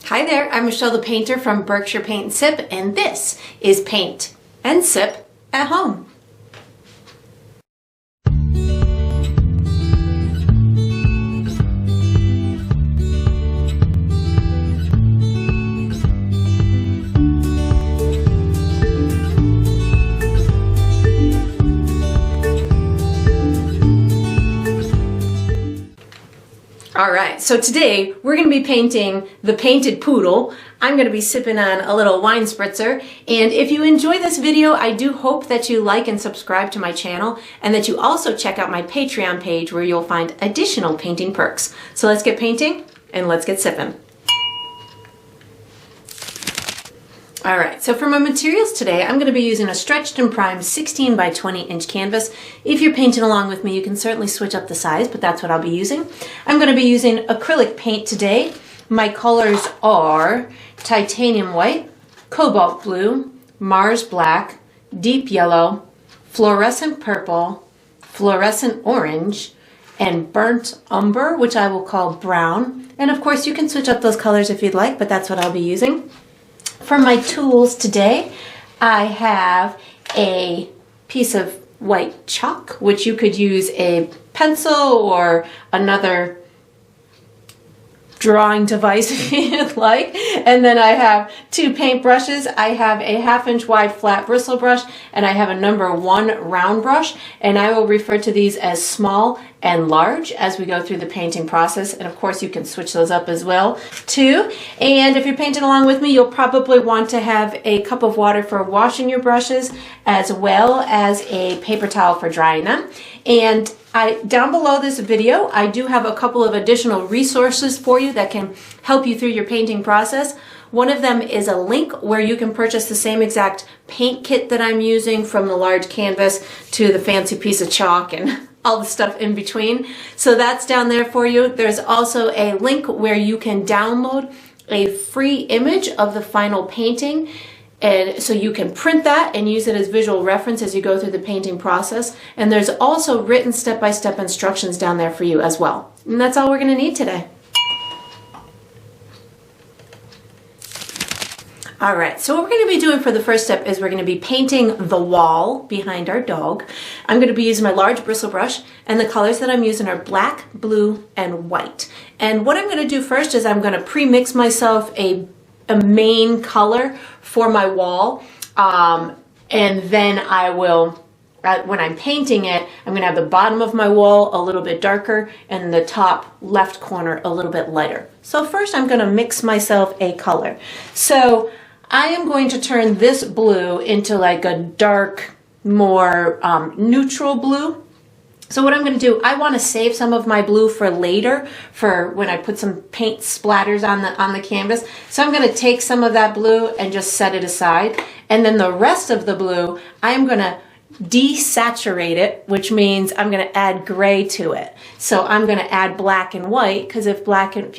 Hi there, I'm Michelle the Painter from Berkshire Paint and Sip, and this is Paint and Sip at Home. Alright, so today we're going to be painting the painted poodle. I'm going to be sipping on a little wine spritzer, and if you enjoy this video, I do hope that you like and subscribe to my channel, and that you also check out my Patreon page where you'll find additional painting perks. So let's get painting and let's get sipping. Alright, so for my materials today, I'm going to be using a stretched and primed 16 by 20 inch canvas. If you're painting along with me, you can certainly switch up the size, but that's what I'll be using. I'm going to be using acrylic paint today. My colors are titanium white, cobalt blue, Mars black, deep yellow, fluorescent purple, fluorescent orange, and burnt umber, which I will call brown. And of course, you can switch up those colors if you'd like, but that's what I'll be using. For my tools today, I have a piece of white chalk, which you could use a pencil or another drawing device if you'd like. And then I have two paint brushes. I have a 1/2 inch wide flat bristle brush, and I have a number 1 round brush, and I will refer to these as small and large as we go through the painting process. And of course you can switch those up as well too. And if you're painting along with me, you'll probably want to have a cup of water for washing your brushes, as well as a paper towel for drying them. And down below this video, I do have a couple of additional resources for you that can help you through your painting process. One of them is a link where you can purchase the same exact paint kit that I'm using, from the large canvas to the fancy piece of chalk and all the stuff in between. So that's down there for you. There's also a link where you can download a free image of the final painting, and so you can print that and use it as visual reference as you go through the painting process. And there's also written step-by-step instructions down there for you as well. And that's all we're going to need today. Alright, so what we're going to be doing for the first step is we're going to be painting the wall behind our dog. I'm going to be using my large bristle brush, and the colors that I'm using are black, blue, and white. And what I'm going to do first is I'm going to pre-mix myself a main color for my wall, and then I will, when I'm painting it, I'm going to have the bottom of my wall a little bit darker and the top left corner a little bit lighter. So first I'm going to mix myself a color. So I am going to turn this blue into like a dark, more neutral blue. So what I'm going to do, I want to save some of my blue for later, for when I put some paint splatters on the canvas. So I'm going to take some of that blue and just set it aside. And then the rest of the blue, I'm going to desaturate it, which means I'm going to add gray to it. So I'm going to add black and white, because if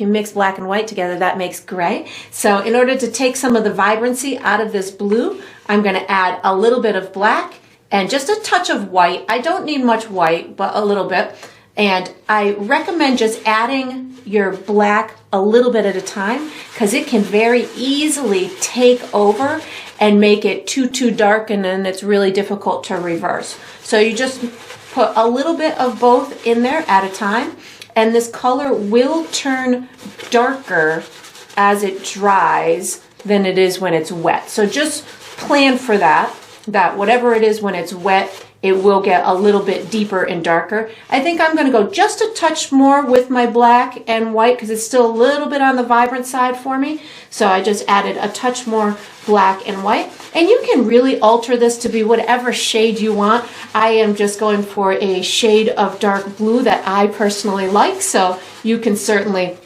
you mix black and white together, that makes gray. So in order to take some of the vibrancy out of this blue, I'm going to add a little bit of black and just a touch of white. I don't need much white, but a little bit. And I recommend just adding your black a little bit at a time, because it can very easily take over and make it too dark, and then it's really difficult to reverse. So you just put a little bit of both in there at a time, and this color will turn darker as it dries than it is when it's wet. So just plan for that whatever it is when it's wet, it will get a little bit deeper and darker. I think I'm going to go just a touch more with my black and white, because it's still a little bit on the vibrant side for me. So I just added a touch more black and white. And you can really alter this to be whatever shade you want. I am just going for a shade of dark blue that I personally like. So you can certainly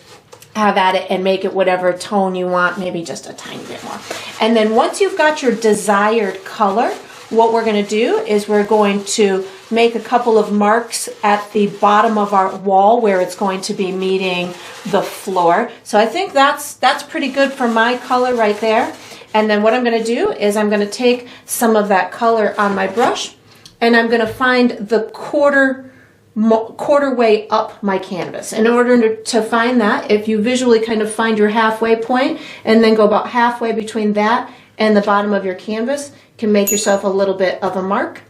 have at it and make it whatever tone you want, maybe just a tiny bit more. And then once you've got your desired color, what we're going to do is we're going to make a couple of marks at the bottom of our wall where it's going to be meeting the floor. So I think that's pretty good for my color right there. And then what I'm going to do is I'm going to take some of that color on my brush, and I'm going to find the quarter quarter way up my canvas. In order to find that, if you visually kind of find your halfway point and then go about halfway between that and the bottom of your canvas, you can make yourself a little bit of a mark.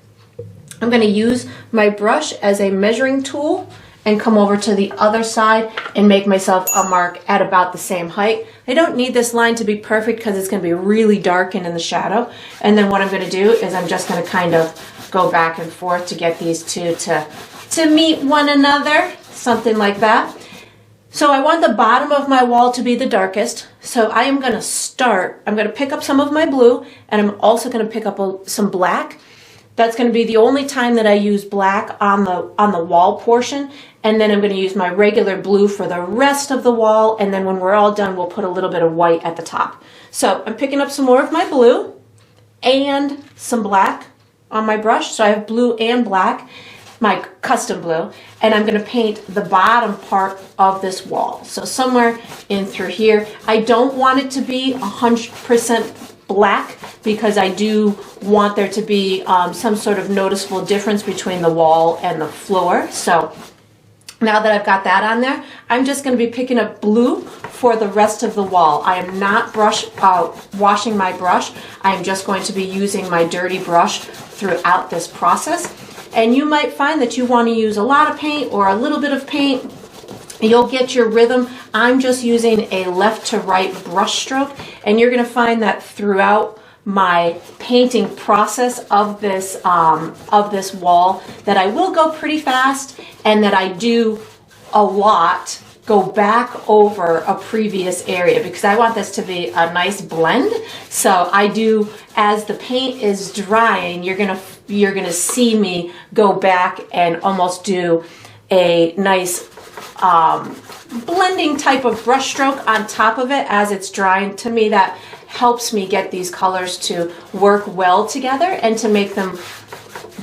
I'm going to use my brush as a measuring tool and come over to the other side and make myself a mark at about the same height. I don't need this line to be perfect because it's going to be really dark and in the shadow. And then what I'm going to do is I'm just going to kind of go back and forth to get these two to meet one another, something like that. So I want the bottom of my wall to be the darkest. So I am going to start, I'm going to pick up some of my blue, and I'm also going to pick up some black. That's going to be the only time that I use black on the wall portion, and then I'm going to use my regular blue for the rest of the wall, and then when we're all done, we'll put a little bit of white at the top. So I'm picking up some more of my blue and some black on my brush. So I have blue and black, my custom blue, and I'm going to paint the bottom part of this wall. So somewhere in through here. I don't want it to be 100% black because I do want there to be some sort of noticeable difference between the wall and the floor. So now that I've got that on there, I'm just going to be picking up blue for the rest of the wall. I am not washing my brush. I am just going to be using my dirty brush throughout this process. And you might find that you want to use a lot of paint or a little bit of paint. You'll get your rhythm. I'm just using a left to right brush stroke, and you're going to find that throughout my painting process of this wall that I will go pretty fast, and that I do a lot go back over a previous area because I want this to be a nice blend. So I do, as the paint is drying, you're gonna see me go back and almost do a nice blending type of brush stroke on top of it as it's drying. To me, that helps me get these colors to work well together and to make them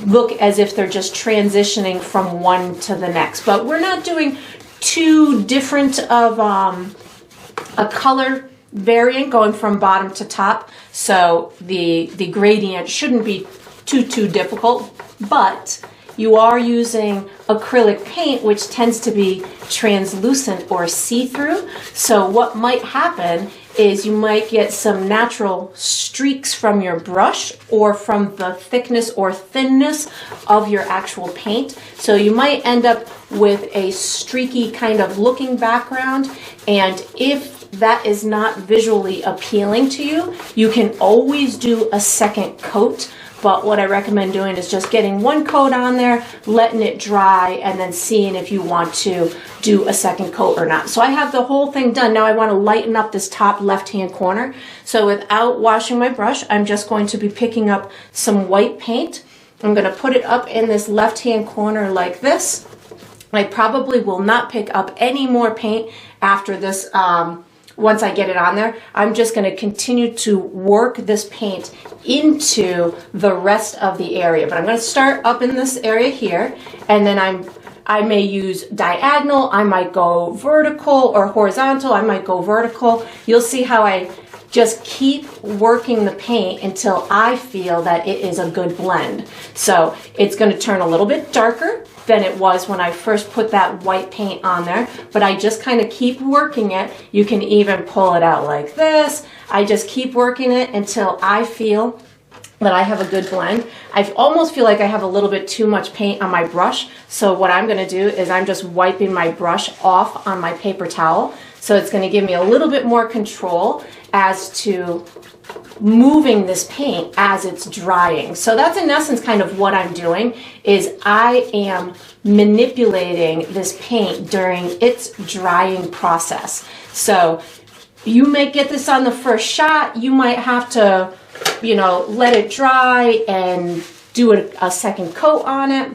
look as if they're just transitioning from one to the next. But we're not doing too different of a color variant going from bottom to top, so the gradient shouldn't be too difficult. But you are using acrylic paint, which tends to be translucent or see-through. So what might happen is you might get some natural streaks from your brush or from the thickness or thinness of your actual paint. So you might end up with a streaky kind of looking background. And if that is not visually appealing to you, you can always do a second coat. But what I recommend doing is just getting one coat on there, letting it dry, and then seeing if you want to do a second coat or not. So I have the whole thing done. Now I want to lighten up this top left-hand corner. So without washing my brush, I'm just going to be picking up some white paint. I'm going to put it up in this left-hand corner like this. I probably will not pick up any more paint after this. Once I get it on there, I'm just going to continue to work this paint into the rest of the area. But I'm going to start up in this area here, and then I may use diagonal, I might go vertical, or horizontal, I might go vertical. You'll see how I just keep working the paint until I feel that it is a good blend. So it's going to turn a little bit darker than it was when I first put that white paint on there, but I just kind of keep working it. You can even pull it out like this. I just keep working it until I feel that I have a good blend. I almost feel like I have a little bit too much paint on my brush, so what I'm going to do is I'm just wiping my brush off on my paper towel. So it's going to give me a little bit more control as to moving this paint as it's drying. So that's in essence kind of what I'm doing, is I am manipulating this paint during its drying process. So you may get this on the first shot, you might have to, let it dry and do a second coat on it.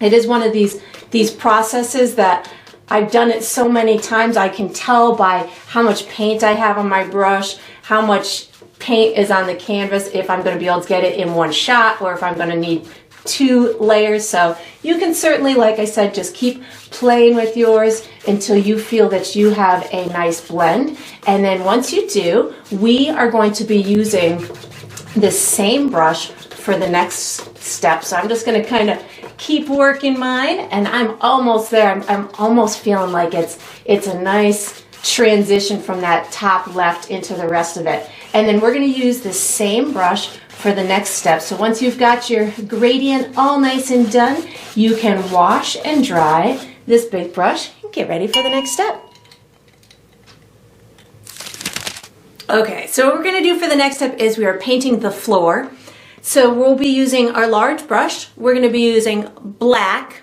It is one of these processes that I've done it so many times. I can tell by how much paint I have on my brush, how much paint is on the canvas, if I'm going to be able to get it in one shot or if I'm going to need 2 layers. So you can certainly, like I said, just keep playing with yours until you feel that you have a nice blend. And then once you do, we are going to be using this same brush for the next step. So I'm just going to kind of keep working mine, and I'm almost there. I'm almost feeling like it's a nice transition from that top left into the rest of it. And then we're going to use the same brush for the next step. So once you've got your gradient all nice and done, you can wash and dry this big brush and get ready for the next step. Okay, so what we're going to do for the next step is we are painting the floor. So we'll be using our large brush. We're going to be using black,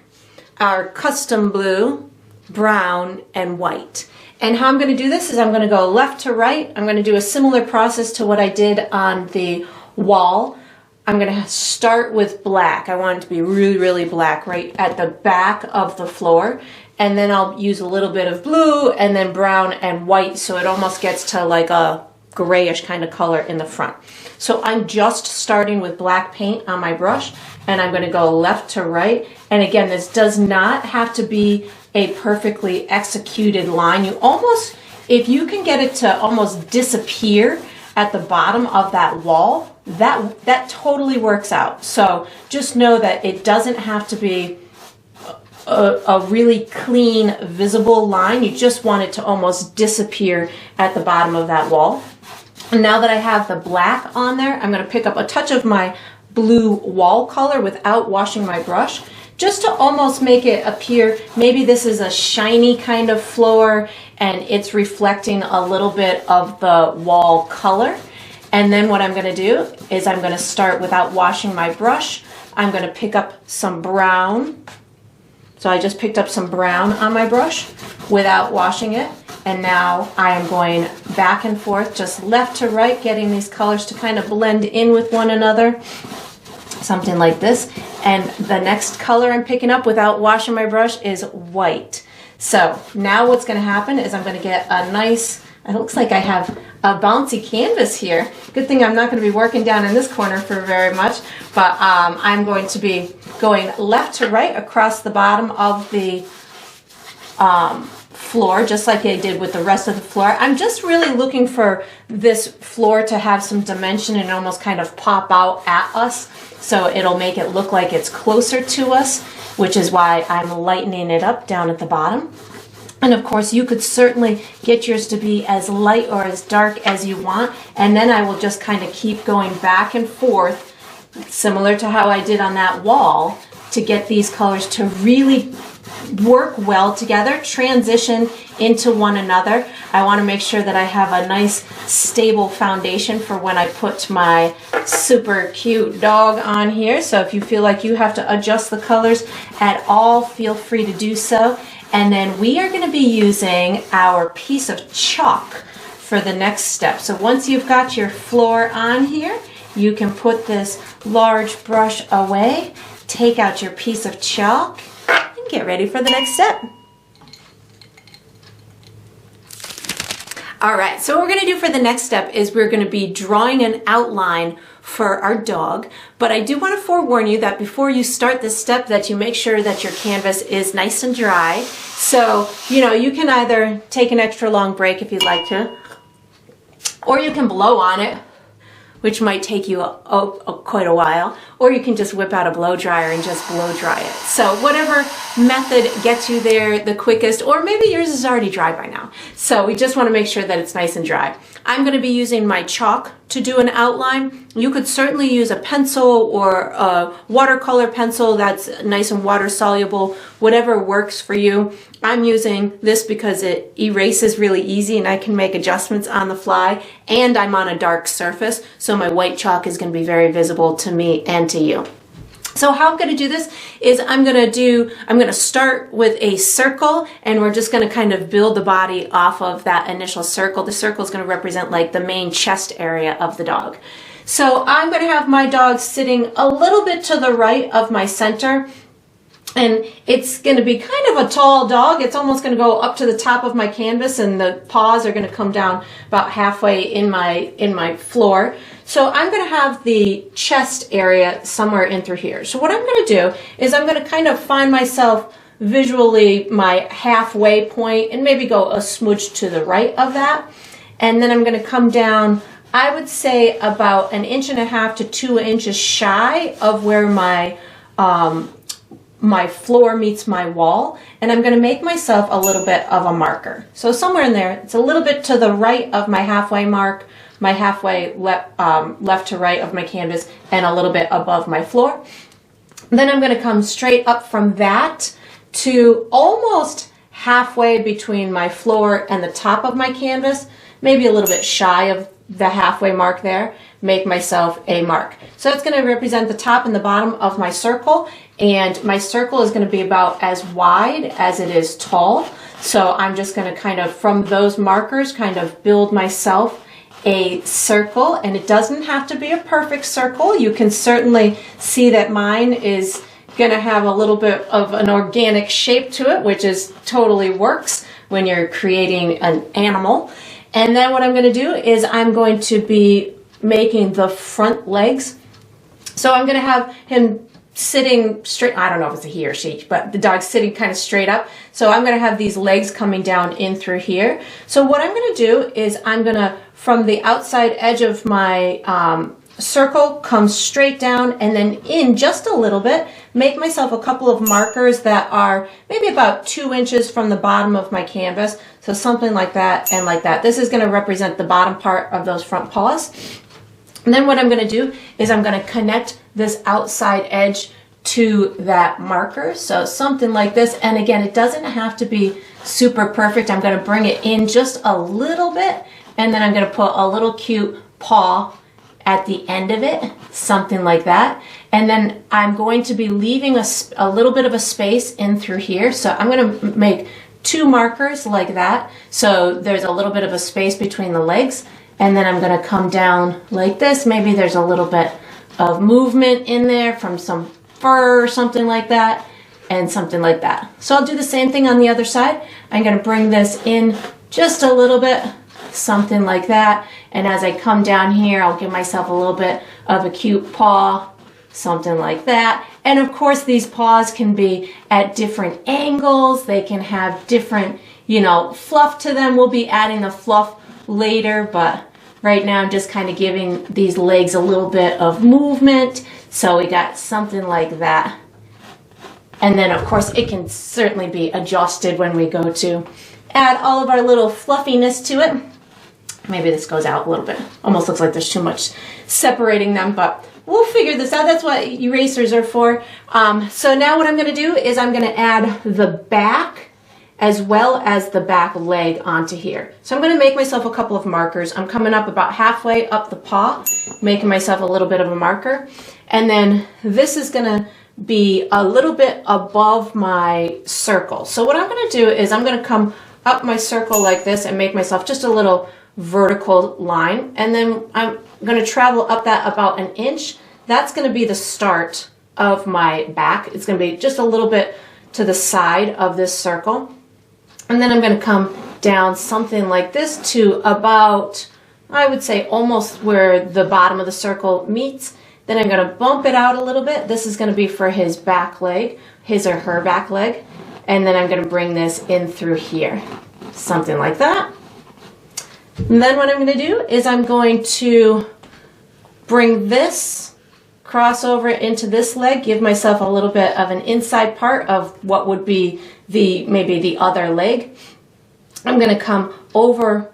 our custom blue, brown, and white. And how I'm going to do this is I'm going to go left to right. I'm going to do a similar process to what I did on the wall. I'm going to start with black. I want it to be really, really black right at the back of the floor. And then I'll use a little bit of blue and then brown and white, so it almost gets to like a grayish kind of color in the front. So I'm just starting with black paint on my brush, and I'm going to go left to right. And again, this does not have to be a perfectly executed line. You almost, if you can get it to almost disappear at the bottom of that wall, that totally works out. So just know that it doesn't have to be a really clean, visible line. You just want it to almost disappear at the bottom of that wall. And now that I have the black on there, I'm going to pick up a touch of my blue wall color without washing my brush, just to almost make it appear, maybe this is a shiny kind of floor and it's reflecting a little bit of the wall color. And then what I'm going to do is I'm going to start without washing my brush. I'm going to pick up some brown. So I just picked up some brown on my brush without washing it. And now I am going back and forth, just left to right, getting these colors to kind of blend in with one another. Something like this. And the next color I'm picking up without washing my brush is white. So now what's going to happen is I'm going to get a nice, it looks like I have a bouncy canvas here. Good thing I'm not going to be working down in this corner for very much, but I'm going to be going left to right across the bottom of the floor, just like I did with the rest of the floor. I'm just really looking for this floor to have some dimension and almost kind of pop out at us, so it'll make it look like it's closer to us, which is why I'm lightening it up down at the bottom. And of course, you could certainly get yours to be as light or as dark as you want, and then I will just kind of keep going back and forth, similar to how I did on that wall, to get these colors to really work well together, transition into one another. I want to make sure that I have a nice stable foundation for when I put my super cute dog on here. So if you feel like you have to adjust the colors at all, feel free to do so. And then we are going to be using our piece of chalk for the next step. So once you've got your floor on here, you can put this large brush away, take out your piece of chalk, and get ready for the next step. All right, so what we're going to do for the next step is we're going to be drawing an outline for our dog, but I do want to forewarn you that before you start this step that you make sure that your canvas is nice and dry. So, you can either take an extra long break if you'd like to, or you can blow on it, which might take you quite a while, or you can just whip out a blow dryer and just blow dry it. So whatever method gets you there the quickest, or maybe yours is already dry by now. So we just want to make sure that it's nice and dry. I'm going to be using my chalk to do an outline. You could certainly use a pencil or a watercolor pencil that's nice and water soluble, whatever works for you. I'm using this because it erases really easy and I can make adjustments on the fly, and I'm on a dark surface, so my white chalk is going to be very visible to me and to you. So how I'm going to do this is I'm going to start with a circle, and we're just going to kind of build the body off of that initial circle. The circle is going to represent like the main chest area of the dog. So I'm going to have my dog sitting a little bit to the right of my center, and it's going to be kind of a tall dog. It's almost going to go up to the top of my canvas, and the paws are going to come down about halfway in my floor. So I'm going to have the chest area somewhere in through here. So what I'm going to do is I'm going to kind of find myself visually my halfway point and maybe go a smudge to the right of that. And then I'm going to come down, I would say about 1.5 to 2 inches shy of where my my floor meets my wall, and I'm going to make myself a little bit of a marker. So somewhere in there, it's a little bit to the right of my halfway mark, my halfway left to right of my canvas, and a little bit above my floor. Then I'm going to come straight up from that to almost halfway between my floor and the top of my canvas, maybe a little bit shy of the halfway mark there, make myself a mark. So it's going to represent the top and the bottom of my circle, and my circle is going to be about as wide as it is tall. So I'm just going to kind of, from those markers, kind of build myself a circle, and it doesn't have to be a perfect circle. You can certainly see that mine is going to have a little bit of an organic shape to it, which is totally works when you're creating an animal. And then what I'm going to do is I'm going to be making the front legs. So I'm going to have him sitting straight. I don't know if it's a he or she, but the dog's sitting kind of straight up. So I'm going to have these legs coming down in through here. So what I'm going to do is I'm going to, from the outside edge of my circle, come straight down and then in just a little bit, make myself a couple of markers that are maybe about 2 inches from the bottom of my canvas. So something like that and like that. This is going to represent the bottom part of those front paws. And then what I'm going to do is I'm going to connect this outside edge to that marker. So something like this. And again, it doesn't have to be super perfect. I'm going to bring it in just a little bit, and then I'm going to put a little cute paw at the end of it, something like that. And then I'm going to be leaving a little bit of a space in through here. So I'm going to make 2 markers like that. So there's a little bit of a space between the legs. And then I'm going to come down like this. Maybe there's a little bit of movement in there from some fur or something like that, and something like that. So I'll do the same thing on the other side. I'm going to bring this in just a little bit, something like that. And as I come down here, I'll give myself a little bit of a cute paw, something like that. And of course, these paws can be at different angles. They can have different, fluff to them. We'll be adding the fluff later, but right now I'm just kind of giving these legs a little bit of movement. So we got something like that. And then of course it can certainly be adjusted when we go to add all of our little fluffiness to it. Maybe this goes out a little bit. Almost looks like there's too much separating them, but we'll figure this out. That's what erasers are for. So now what I'm going to do is I'm going to add the back as well as the back leg onto here. So I'm going to make myself a couple of markers. I'm coming up about halfway up the paw, making myself a little bit of a marker. And then this is going to be a little bit above my circle. So what I'm going to do is I'm going to come up my circle like this and make myself just a little vertical line. And then I'm going to travel up that about 1 inch. That's going to be the start of my back. It's going to be just a little bit to the side of this circle. And then I'm going to come down something like this to about, I would say, almost where the bottom of the circle meets. Then I'm going to bump it out a little bit. This is going to be for his back leg, his or her back leg. And then I'm going to bring this in through here, something like that. And then what I'm going to do is I'm going to bring this crossover into this leg, give myself a little bit of an inside part of what would be maybe the other leg. I'm going to come over,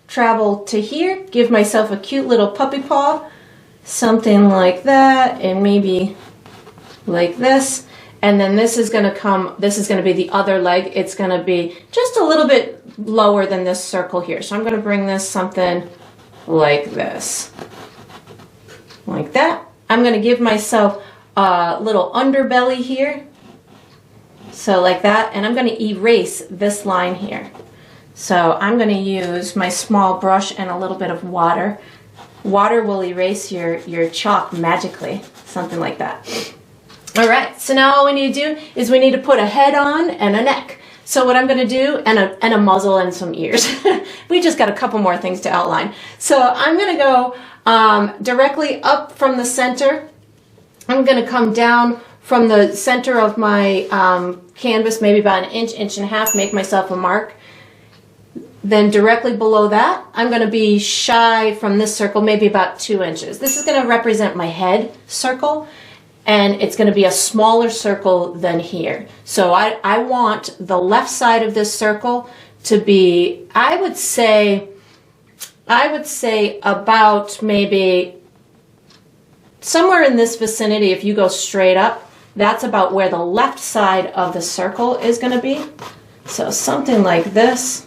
travel to here, give myself a cute little puppy paw, something like that, and maybe like this. And then this is going to be the other leg. It's going to be just a little bit lower than this circle here. So I'm going to bring this something like this, like that. I'm going to give myself a little underbelly here, so like that, and I'm going to erase this line here. So I'm going to use my small brush and a little bit of water. Water will erase your chalk magically, something like that. All right, so now all we need to do is we need to put a head on and a neck. So what I'm going to do, and a muzzle and some ears. We just got a couple more things to outline. So I'm going to go directly up from the center. I'm going to come down from the center of my canvas, maybe about 1 inch, 1.5 inches, make myself a mark. Then directly below that, I'm going to be shy from this circle, maybe about 2 inches. This is going to represent my head circle. and it's going to be a smaller circle than here. So I want the left side of this circle to be, I would say about maybe somewhere in this vicinity. If you go straight up, that's about where the left side of the circle is going to be. So something like this.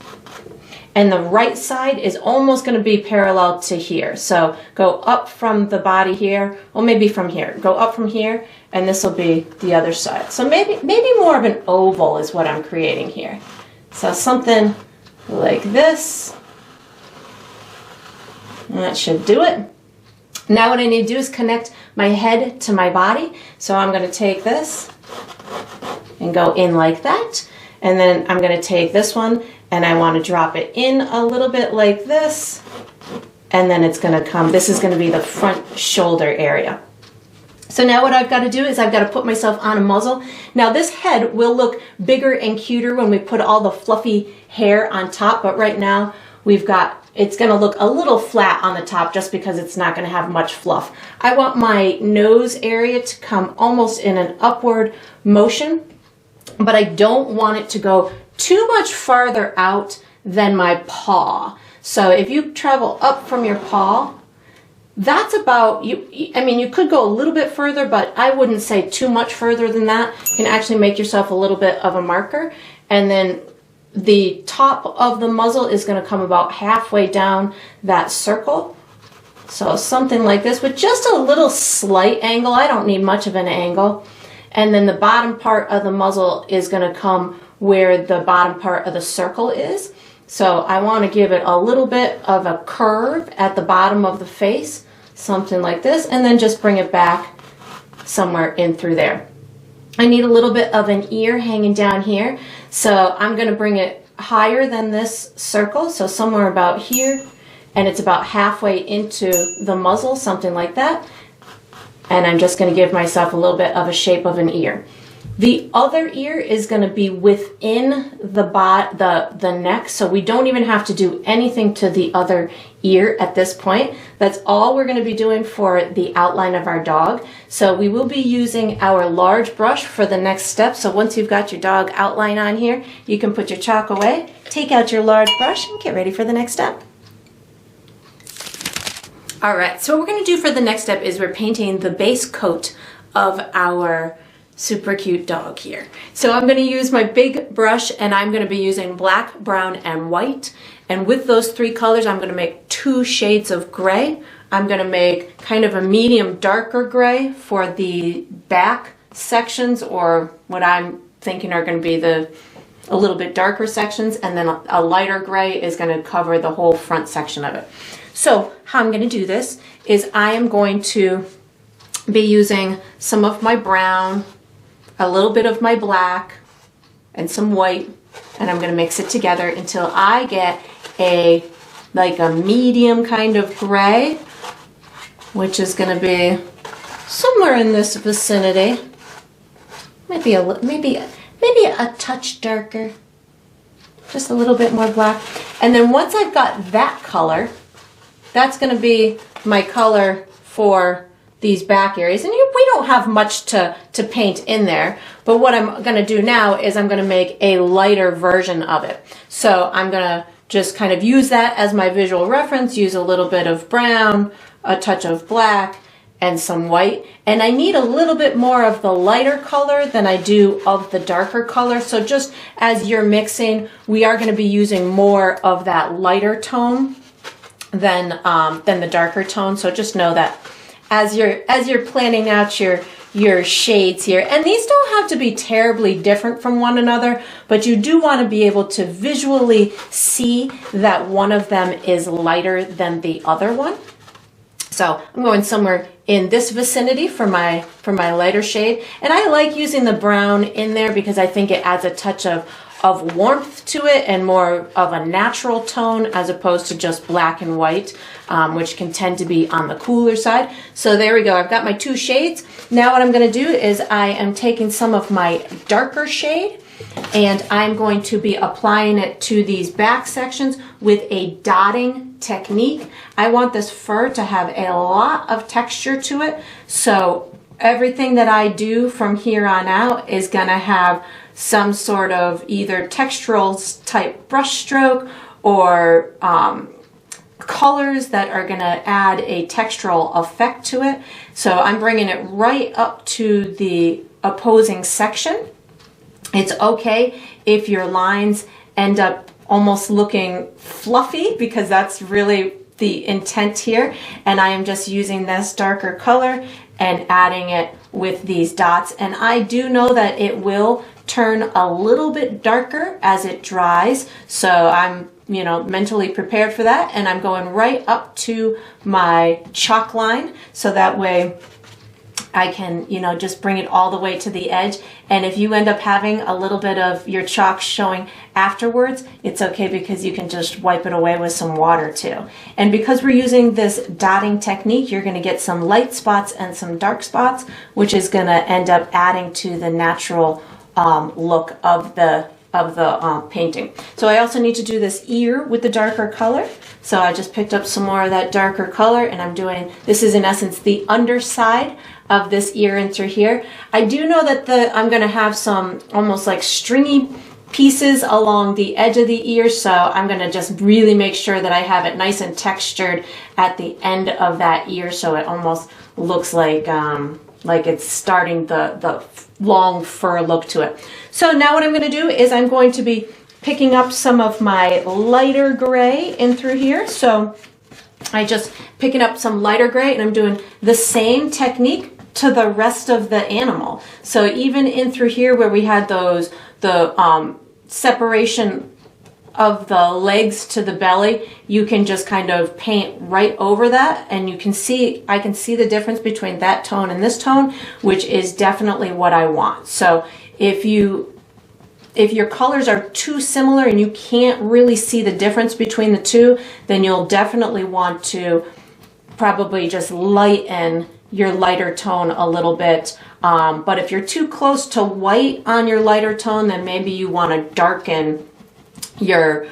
And the right side is almost going to be parallel to here. So go up from the body here, or maybe from here. Go up from here, and this will be the other side. So maybe more of an oval is what I'm creating here. So something like this. And that should do it. Now what I need to do is connect my head to my body. So I'm going to take this and go in like that. And then I'm going to take this one and I want to drop it in a little bit like this. And then it's going to come, this is going to be the front shoulder area. So now what I've got to do is I've got to put myself on a muzzle. Now this head will look bigger and cuter when we put all the fluffy hair on top, but right now we've got, it's going to look a little flat on the top just because it's not going to have much fluff. I want my nose area to come almost in an upward motion, but I don't want it to go too much farther out than my paw. So if you travel up from your paw, that's about, I mean, you could go a little bit further, but I wouldn't say too much further than that. You can actually make yourself a little bit of a marker. And then the top of the muzzle is going to come about halfway down that circle. So something like this with just a little slight angle. I don't need much of an angle. And then the bottom part of the muzzle is going to come where the bottom part of the circle is. So I want to give it a little bit of a curve at the bottom of the face, something like this, and then just bring it back somewhere in through there. I need a little bit of an ear hanging down here, so I'm going to bring it higher than this circle, so somewhere about here, and it's about halfway into the muzzle, something like that. And I'm just going to give myself a little bit of a shape of an ear. The other ear is going to be within the neck, so we don't even have to do anything to the other ear at this point. That's all we're going to be doing for the outline of our dog. So we will be using our large brush for the next step. So once you've got your dog outline on here, you can put your chalk away, take out your large brush, and get ready for the next step. All right, so what we're going to do for the next step is we're painting the base coat of our super cute dog here. So I'm going to use my big brush and I'm going to be using black, brown, and white. And with those three colors, I'm going to make 2 shades of gray. I'm going to make kind of a medium darker gray for the back sections, or what I'm thinking are going to be a little bit darker sections, and then a lighter gray is going to cover the whole front section of it. So how I'm going to do this is I am going to be using some of my brown, a little bit of my black, and some white, and I'm going to mix it together until I get like a medium kind of gray, which is going to be somewhere in this vicinity. Maybe a touch darker, just a little bit more black. And then once I've got that color, that's going to be my color for these back areas. And we don't have much to paint in there, but what I'm going to do now is I'm going to make a lighter version of it. So I'm going to just kind of use that as my visual reference, use a little bit of brown, a touch of black, and some white. And I need a little bit more of the lighter color than I do of the darker color. So just as you're mixing, we are going to be using more of that lighter tone than the darker tone. So just know that as you're planning out your shades here, and these don't have to be terribly different from one another, but you do want to be able to visually see that one of them is lighter than the other one. So I'm going somewhere in this vicinity for my lighter shade, and I like using the brown in there because I think it adds a touch of warmth to it and more of a natural tone as opposed to just black and white, which can tend to be on the cooler side. So there we go. I've got my 2 shades. Now what I'm going to do is I am taking some of my darker shade and I'm going to be applying it to these back sections with a dotting technique. I want this fur to have a lot of texture to it. So everything that I do from here on out is gonna have some sort of either textural type brush stroke or colors that are gonna add a textural effect to it. So I'm bringing it right up to the opposing section. It's okay if your lines end up almost looking fluffy, because that's really the intent here. And I am just using this darker color and adding it with these dots. And I do know that it will turn a little bit darker as it dries. So I'm, you know, mentally prepared for that. And I'm going right up to my chalk line, so that way I can, you know, just bring it all the way to the edge. And if you end up having a little bit of your chalk showing afterwards, it's okay, because you can just wipe it away with some water too. And because we're using this dotting technique, you're going to get some light spots and some dark spots, which is going to end up adding to the natural look of the painting. So I also need to do this ear with the darker color. So I just picked up some more of that darker color, and I'm doing, this is in essence the underside of this ear in through here. I do know that I'm going to have some almost like stringy pieces along the edge of the ear, so I'm going to just really make sure that I have it nice and textured at the end of that ear, so it almost looks like it's starting the long fur look to it. So now what I'm going to do is I'm going to be picking up some of my lighter gray in through here. So I just picking up some lighter gray, and I'm doing the same technique to the rest of the animal. So even in through here where we had the separation of the legs to the belly, you can just kind of paint right over that, and you can see, I can see the difference between that tone and this tone, which is definitely what I want. So if your colors are too similar and you can't really see the difference between the two, then you'll definitely want to probably just lighten your lighter tone a little bit. But if you're too close to white on your lighter tone, then maybe you want to darken your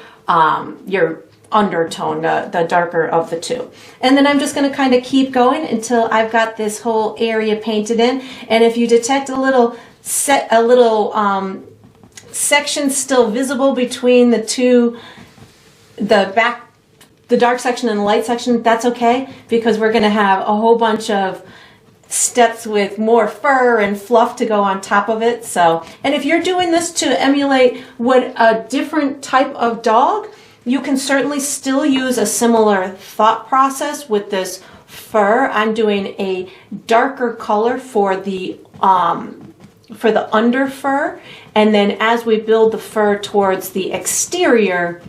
undertone, the darker of the two. And then I'm just going to kind of keep going until I've got this whole area painted in. And if you detect a little section still visible between the two, the dark section and the light section, that's okay, because we're going to have a whole bunch of steps with more fur and fluff to go on top of it. So, and if you're doing this to emulate what a different type of dog, you can certainly still use a similar thought process with this fur. I'm doing a darker color for the under fur, and then as we build the fur towards the exterior,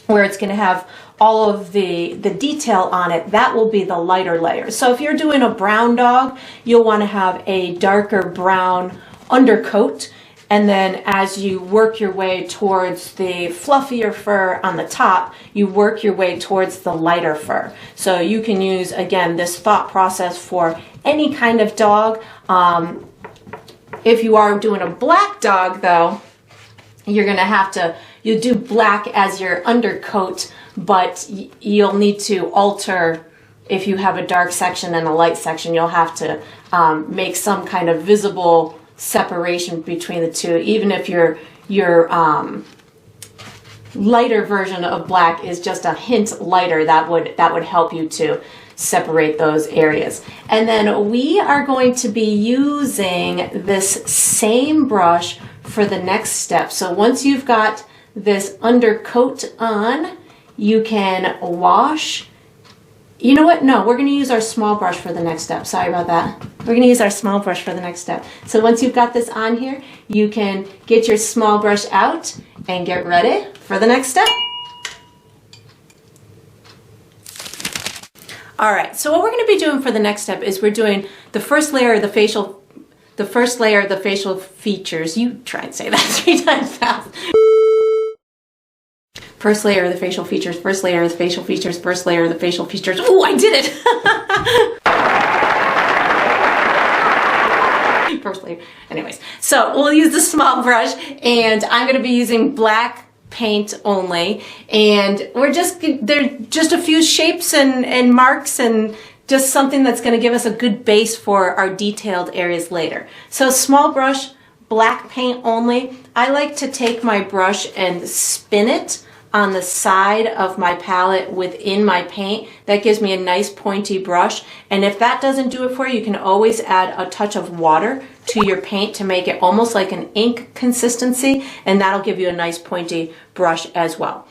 where it's going to have all of the detail on it, that will be the lighter layers. So if you're doing a brown dog, you'll want to have a darker brown undercoat, and then as you work your way towards the fluffier fur on the top, you work your way towards the lighter fur. So you can use, again, this thought process for any kind of dog. If you are doing a black dog, though, you're going to have to, you do black as your undercoat, but you'll need to alter, if you have a dark section and a light section, you'll have to make some kind of visible separation between the two. Even if your lighter version of black is just a hint lighter, that would help you to separate those areas. And then we are going to be using this same brush for the next step. So once you've got this undercoat on, you can wash. You know what? No, we're going to use our small brush for the next step. Sorry about that. We're going to use our small brush for the next step. So once you've got this on here, you can get your small brush out and get ready for the next step. All right, so what we're going to be doing for the next step is we're doing the first layer of the facial features. You try and say that 3 times fast. First layer of the facial features, first layer of the facial features, first layer of the facial features. Oh, I did it! First layer. Anyways, so we'll use the small brush, and I'm going to be using black paint only, and there's just a few shapes and marks and just something that's going to give us a good base for our detailed areas later. So small brush, black paint only. I like to take my brush and spin it on the side of my palette within my paint. That gives me a nice pointy brush. And if that doesn't do it for you, you can always add a touch of water to your paint to make it almost like an ink consistency, and that'll give you a nice pointy brush as well.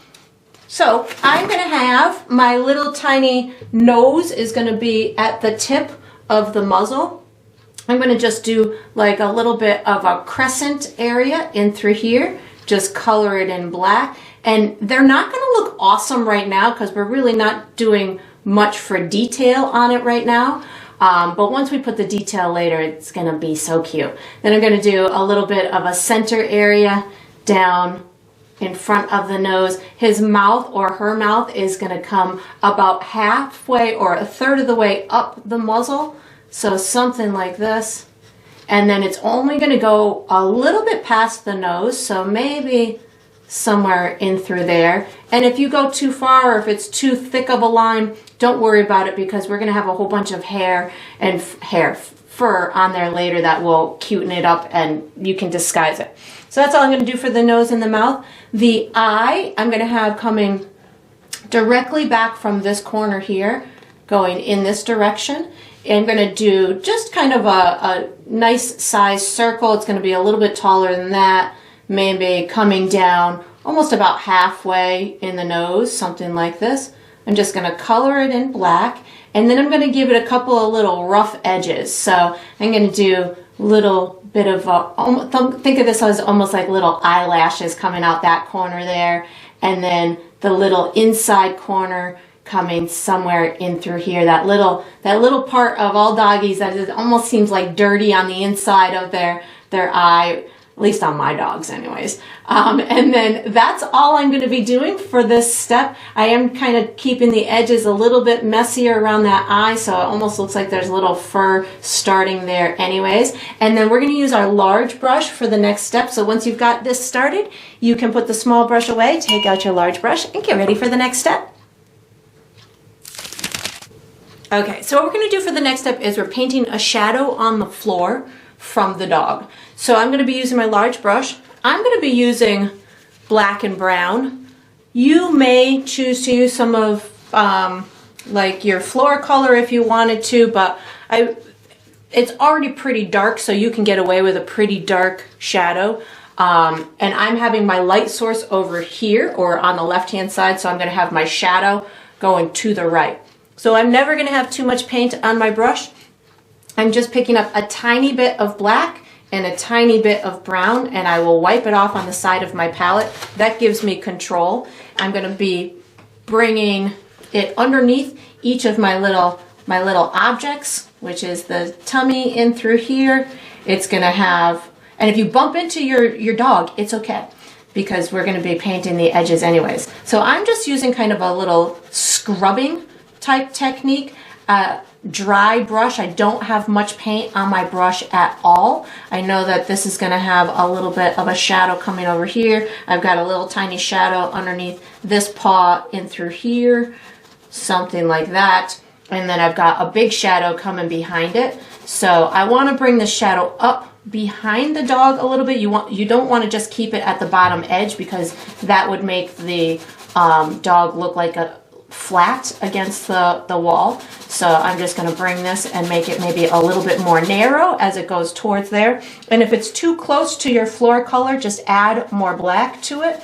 So I'm going to have my little tiny nose is going to be at the tip of the muzzle. I'm going to just do like a little bit of a crescent area in through here, just color it in black. And they're not going to look awesome right now because we're really not doing much for detail on it right now. But once we put the detail later, it's going to be so cute. Then I'm going to do a little bit of a center area down in front of the nose. His mouth or her mouth is going to come about halfway or a third of the way up the muzzle. So something like this. And then it's only going to go a little bit past the nose. So maybe somewhere in through there. And if you go too far or if it's too thick of a line, don't worry about it because we're going to have a whole bunch of hair and fur on there later that will cuten it up and you can disguise it. So that's all I'm going to do for the nose and the mouth. The eye, I'm going to have coming directly back from this corner here, going in this direction. I'm going to do just kind of a nice size circle. It's going to be a little bit taller than that, maybe coming down almost about halfway in the nose, something like this. I'm just going to color it in black, and then I'm going to give it a couple of little rough edges. So I'm going to do a little bit of think of this as almost like little eyelashes coming out that corner there, and then the little inside corner coming somewhere in through here. That little part of all doggies that it almost seems like dirty on the inside of their eye, at least on my dogs anyways. And then that's all I'm going to be doing for this step. I am kind of keeping the edges a little bit messier around that eye, so it almost looks like there's a little fur starting there anyways. And then we're going to use our large brush for the next step. So once you've got this started, you can put the small brush away, take out your large brush, and get ready for the next step. Okay, so what we're going to do for the next step is we're painting a shadow on the floor from the dog. So I'm going to be using my large brush. I'm going to be using black and brown. You may choose to use some of like your floor color if you wanted to, but it's already pretty dark, so you can get away with a pretty dark shadow. And I'm having my light source over here or on the left-hand side, so I'm going to have my shadow going to the right. So I'm never going to have too much paint on my brush. I'm just picking up a tiny bit of black and a tiny bit of brown, and I will wipe it off on the side of my palette. That gives me control. I'm going to be bringing it underneath each of my little objects, which is the tummy in through here. It's going to have, and if you bump into your dog, it's okay, because we're going to be painting the edges anyways. So I'm just using kind of a little scrubbing type technique. Dry brush. I don't have much paint on my brush at all. I know that this is going to have a little bit of a shadow coming over here. I've got a little tiny shadow underneath this paw in through here, something like that. And then I've got a big shadow coming behind it. So I want to bring the shadow up behind the dog a little bit. You don't want to just keep it at the bottom edge, because that would make the dog look like a flat against the wall. So I'm just going to bring this and make it maybe a little bit more narrow as it goes towards there. And if it's too close to your floor color, just add more black to it,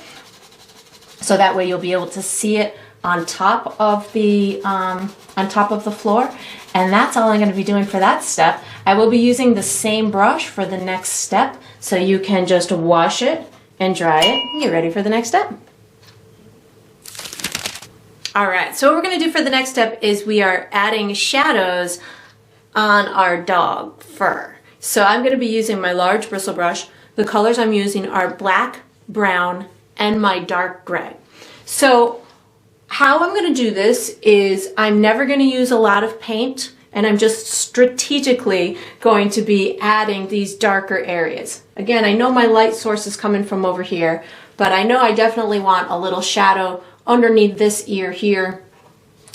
so that way you'll be able to see it on top of the floor. And that's all I'm going to be doing for that step. I will be using the same brush for the next step, so you can just wash it and dry it and get ready for the next step. All right, so what we're going to do for the next step is we are adding shadows on our dog fur. So I'm going to be using my large bristle brush. The colors I'm using are black, brown, and my dark gray. So how I'm going to do this is I'm never going to use a lot of paint, and I'm just strategically going to be adding these darker areas. Again, I know my light source is coming from over here, but I know I definitely want a little shadow underneath this ear here.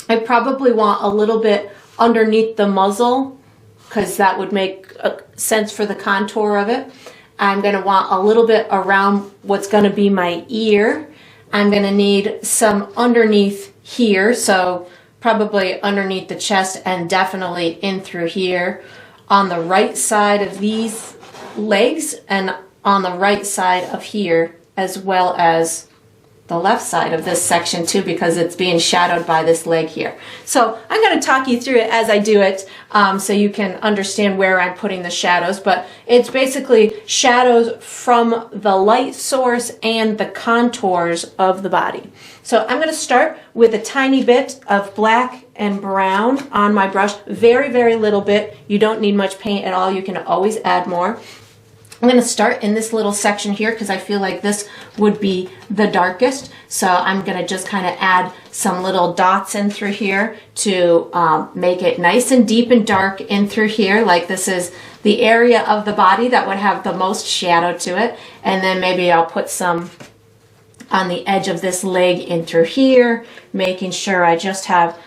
I probably want a little bit underneath the muzzle, because that would make sense for the contour of it. I'm going to want a little bit around what's going to be my ear. I'm going to need some underneath here, so probably underneath the chest and definitely in through here on the right side of these legs and on the right side of here, as well as the left side of this section too, because it's being shadowed by this leg here. So I'm going to talk you through it as I do it, so you can understand where I'm putting the shadows, but it's basically shadows from the light source and the contours of the body. So I'm going to start with a tiny bit of black and brown on my brush, very, very little bit. You don't need much paint at all. You can always add more. I'm going to start in this little section here because I feel like this would be the darkest. So I'm going to just kind of add some little dots in through here to make it nice and deep and dark in through here. Like this is the area of the body that would have the most shadow to it. And then maybe I'll put some on the edge of this leg in through here, making sure I just have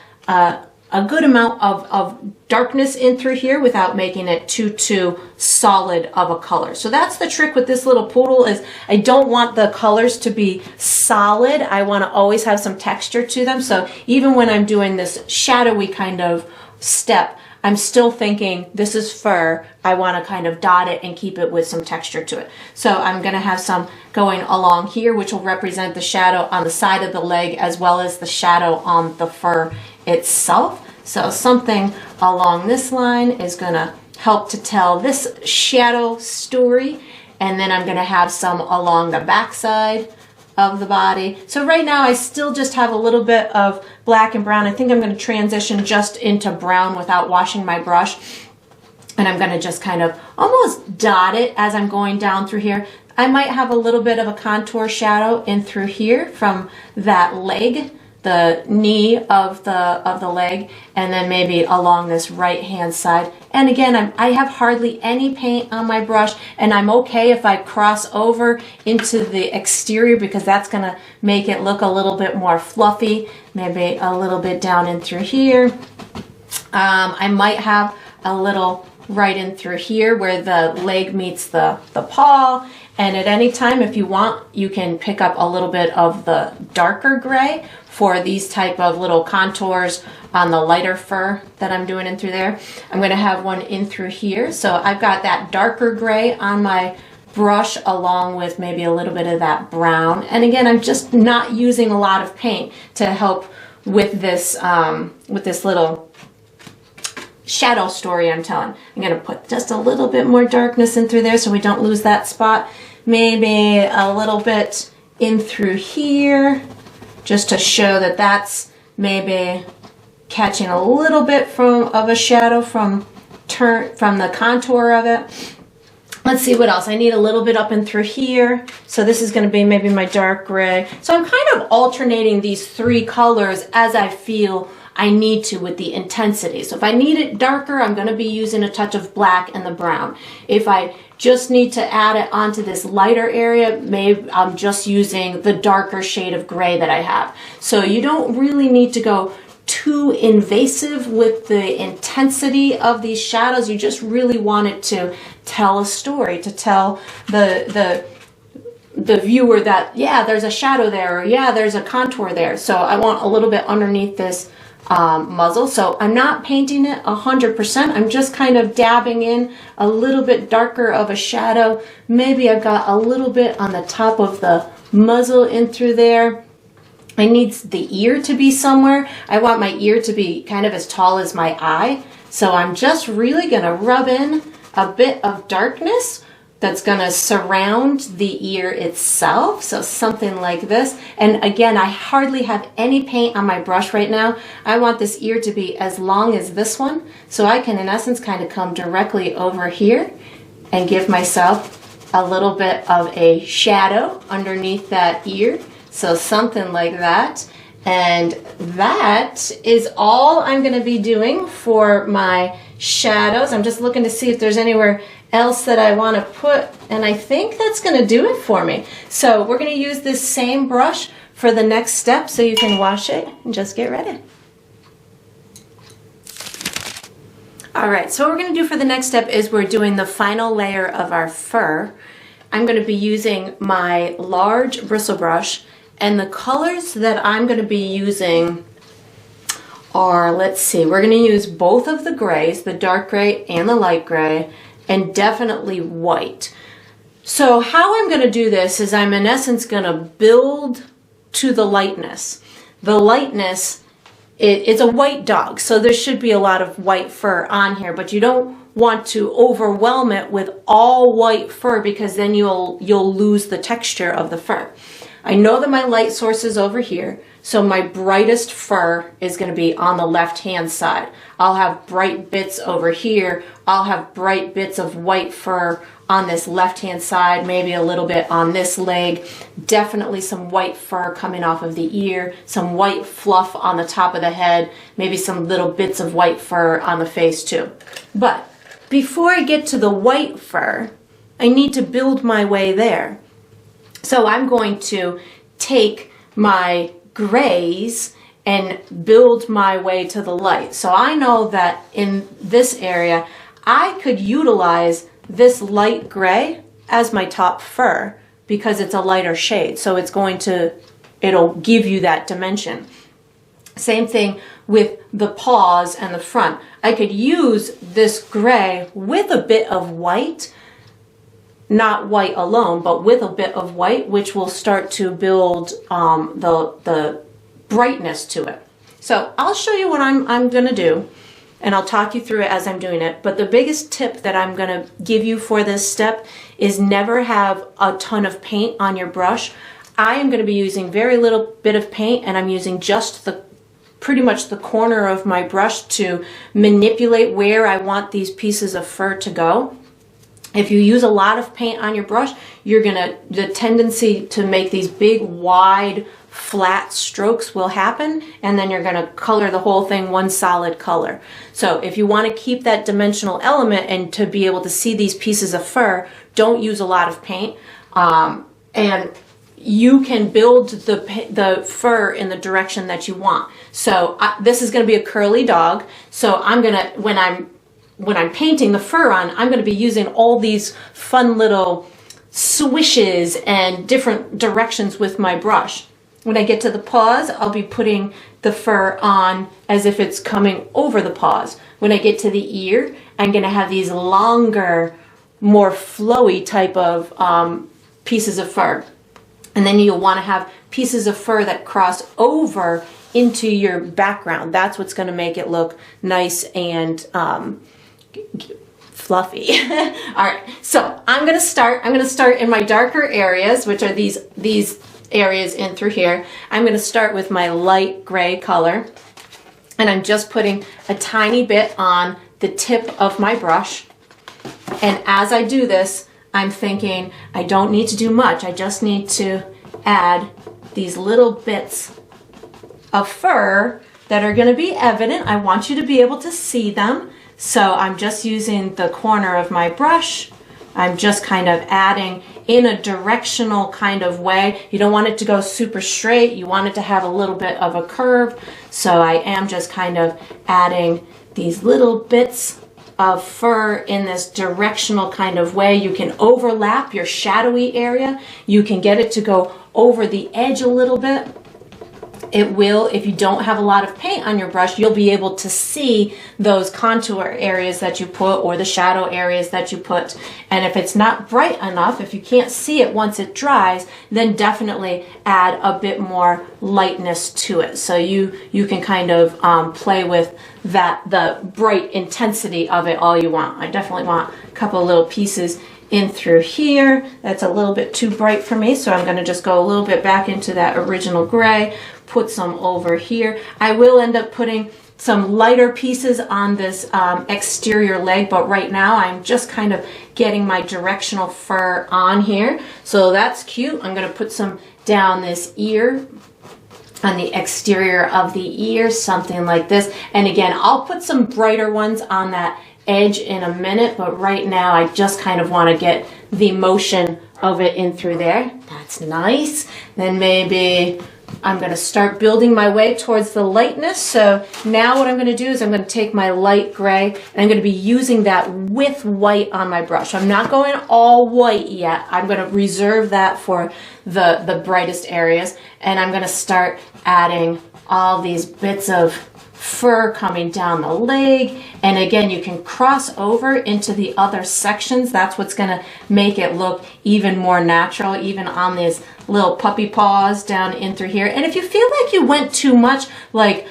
a good amount of darkness in through here without making it too solid of a color. So that's the trick with this little poodle, is I don't want the colors to be solid. I want to always have some texture to them. So even when I'm doing this shadowy kind of step, I'm still thinking this is fur. I want to kind of dot it and keep it with some texture to it. So I'm going to have some going along here, which will represent the shadow on the side of the leg as well as the shadow on the fur itself. So something along this line is going to help to tell this shadow story. And then I'm going to have some along the back side of the body. So right now I still just have a little bit of black and brown. I think I'm going to transition just into brown without washing my brush. And I'm going to just kind of almost dot it as I'm going down through here. I might have a little bit of a contour shadow in through here from that leg, the knee of the leg, and then maybe along this right hand side. And again, I have hardly any paint on my brush, and I'm okay if I cross over into the exterior because that's going to make it look a little bit more fluffy, maybe a little bit down in through here. I might have a little right in through here where the leg meets the paw. And at any time, if you want, you can pick up a little bit of the darker gray for these type of little contours on the lighter fur that I'm doing in through there. I'm going to have one in through here. So I've got that darker gray on my brush along with maybe a little bit of that brown. And again, I'm just not using a lot of paint to help with this little shadow story I'm telling. I'm going to put just a little bit more darkness in through there so we don't lose that spot. Maybe a little bit in through here just to show that that's maybe catching a little bit of a shadow from the contour of it. Let's see what else. I need a little bit up and through here. So this is going to be maybe my dark gray. So I'm kind of alternating these three colors as I feel I need to with the intensity. So if I need it darker, I'm going to be using a touch of black and the brown. If I just need to add it onto this lighter area, maybe I'm just using the darker shade of gray that I have. So you don't really need to go too invasive with the intensity of these shadows. You just really want it to tell a story, to tell the viewer that, yeah, there's a shadow there, or yeah, there's a contour there. So I want a little bit underneath this muzzle. So I'm not painting it 100%. I'm just kind of dabbing in a little bit darker of a shadow. Maybe I've got a little bit on the top of the muzzle in through there. I need the ear to be somewhere. I want my ear to be kind of as tall as my eye. So I'm just really going to rub in a bit of darkness that's going to surround the ear itself. So something like this. And again, I hardly have any paint on my brush right now. I want this ear to be as long as this one. So I can, in essence, kind of come directly over here and give myself a little bit of a shadow underneath that ear. So something like that. And that is all I'm going to be doing for my shadows. I'm just looking to see if there's anywhere else that I want to put, and I think that's going to do it for me. So we're going to use this same brush for the next step so you can wash it and just get ready. All right, so what we're going to do for the next step is we're doing the final layer of our fur. I'm going to be using my large bristle brush, and the colors that I'm going to be using are, let's see, we're going to use both of the grays, the dark gray and the light gray, and definitely white. So how I'm going to do this is I'm in essence going to build to the lightness. The lightness, it's a white dog, so there should be a lot of white fur on here, but you don't want to overwhelm it with all white fur because then you'll lose the texture of the fur. I know that my light source is over here, so my brightest fur is going to be on the left-hand side. I'll have bright bits over here. I'll have bright bits of white fur on this left-hand side, maybe a little bit on this leg. Definitely some white fur coming off of the ear, some white fluff on the top of the head, maybe some little bits of white fur on the face too. But before I get to the white fur, I need to build my way there. So I'm going to take my grays and build my way to the light. So I know that in this area, I could utilize this light gray as my top fur because it's a lighter shade. So it'll give you that dimension. Same thing with the paws and the front. I could use this gray with a bit of white, not white alone, but with a bit of white, which will start to build the brightness to it. So I'll show you what I'm gonna do, and I'll talk you through it as I'm doing it. But the biggest tip that I'm gonna give you for this step is never have a ton of paint on your brush. I am gonna be using very little bit of paint, and I'm using just pretty much the corner of my brush to manipulate where I want these pieces of fur to go. If you use a lot of paint on your brush, the tendency to make these big, wide, flat strokes will happen, and then you're gonna color the whole thing one solid color. So if you wanna keep that dimensional element and to be able to see these pieces of fur, don't use a lot of paint. And you can build the fur in the direction that you want. So this is gonna be a curly dog, so when I'm painting the fur on, I'm going to be using all these fun little swishes and different directions with my brush. When I get to the paws, I'll be putting the fur on as if it's coming over the paws. When I get to the ear, I'm going to have these longer, more flowy type of pieces of fur. And then you'll want to have pieces of fur that cross over into your background. That's what's going to make it look nice and fluffy. All right, so I'm gonna start in my darker areas, which are these areas in through here. I'm gonna start with my light gray color, and I'm just putting a tiny bit on the tip of my brush. And as I do this, I'm thinking I don't need to do much. I just need to add these little bits of fur that are gonna be evident. I want you to be able to see them. So I'm just using the corner of my brush. I'm just kind of adding in a directional kind of way. You don't want it to go super straight. You want it to have a little bit of a curve. So I am just kind of adding these little bits of fur in this directional kind of way. You can overlap your shadowy area. You can get it to go over the edge a little bit. It will, if you don't have a lot of paint on your brush, you'll be able to see those contour areas that you put or the shadow areas that you put. And if it's not bright enough, if you can't see it once it dries, then definitely add a bit more lightness to it. So you can kind of play with the bright intensity of it all you want. I definitely want a couple of little pieces in through here. That's a little bit too bright for me, so I'm going to just go a little bit back into that original gray, put some over here. I will end up putting some lighter pieces on this exterior leg, but right now I'm just kind of getting my directional fur on here. So that's cute. I'm going to put some down this ear, on the exterior of the ear, something like this. And again, I'll put some brighter ones on that edge in a minute, but right now I just kind of want to get the motion of it in through there. That's nice. Then maybe I'm going to start building my way towards the lightness. So now what I'm going to do is I'm going to take my light gray and I'm going to be using that with white on my brush. I'm not going all white yet. I'm going to reserve that for the brightest areas. And I'm going to start adding all these bits of fur coming down the leg. And again, you can cross over into the other sections. That's what's going to make it look even more natural, even on these little puppy paws down in through here. And if you feel like you went too much, like,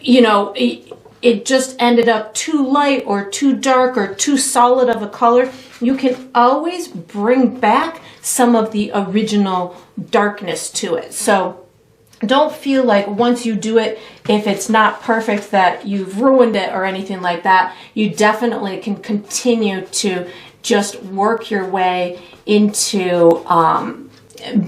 you know, it just ended up too light or too dark or too solid of a color, you can always bring back some of the original darkness to it. So don't feel like once you do it, if it's not perfect, that you've ruined it or anything like that. You definitely can continue to just work your way into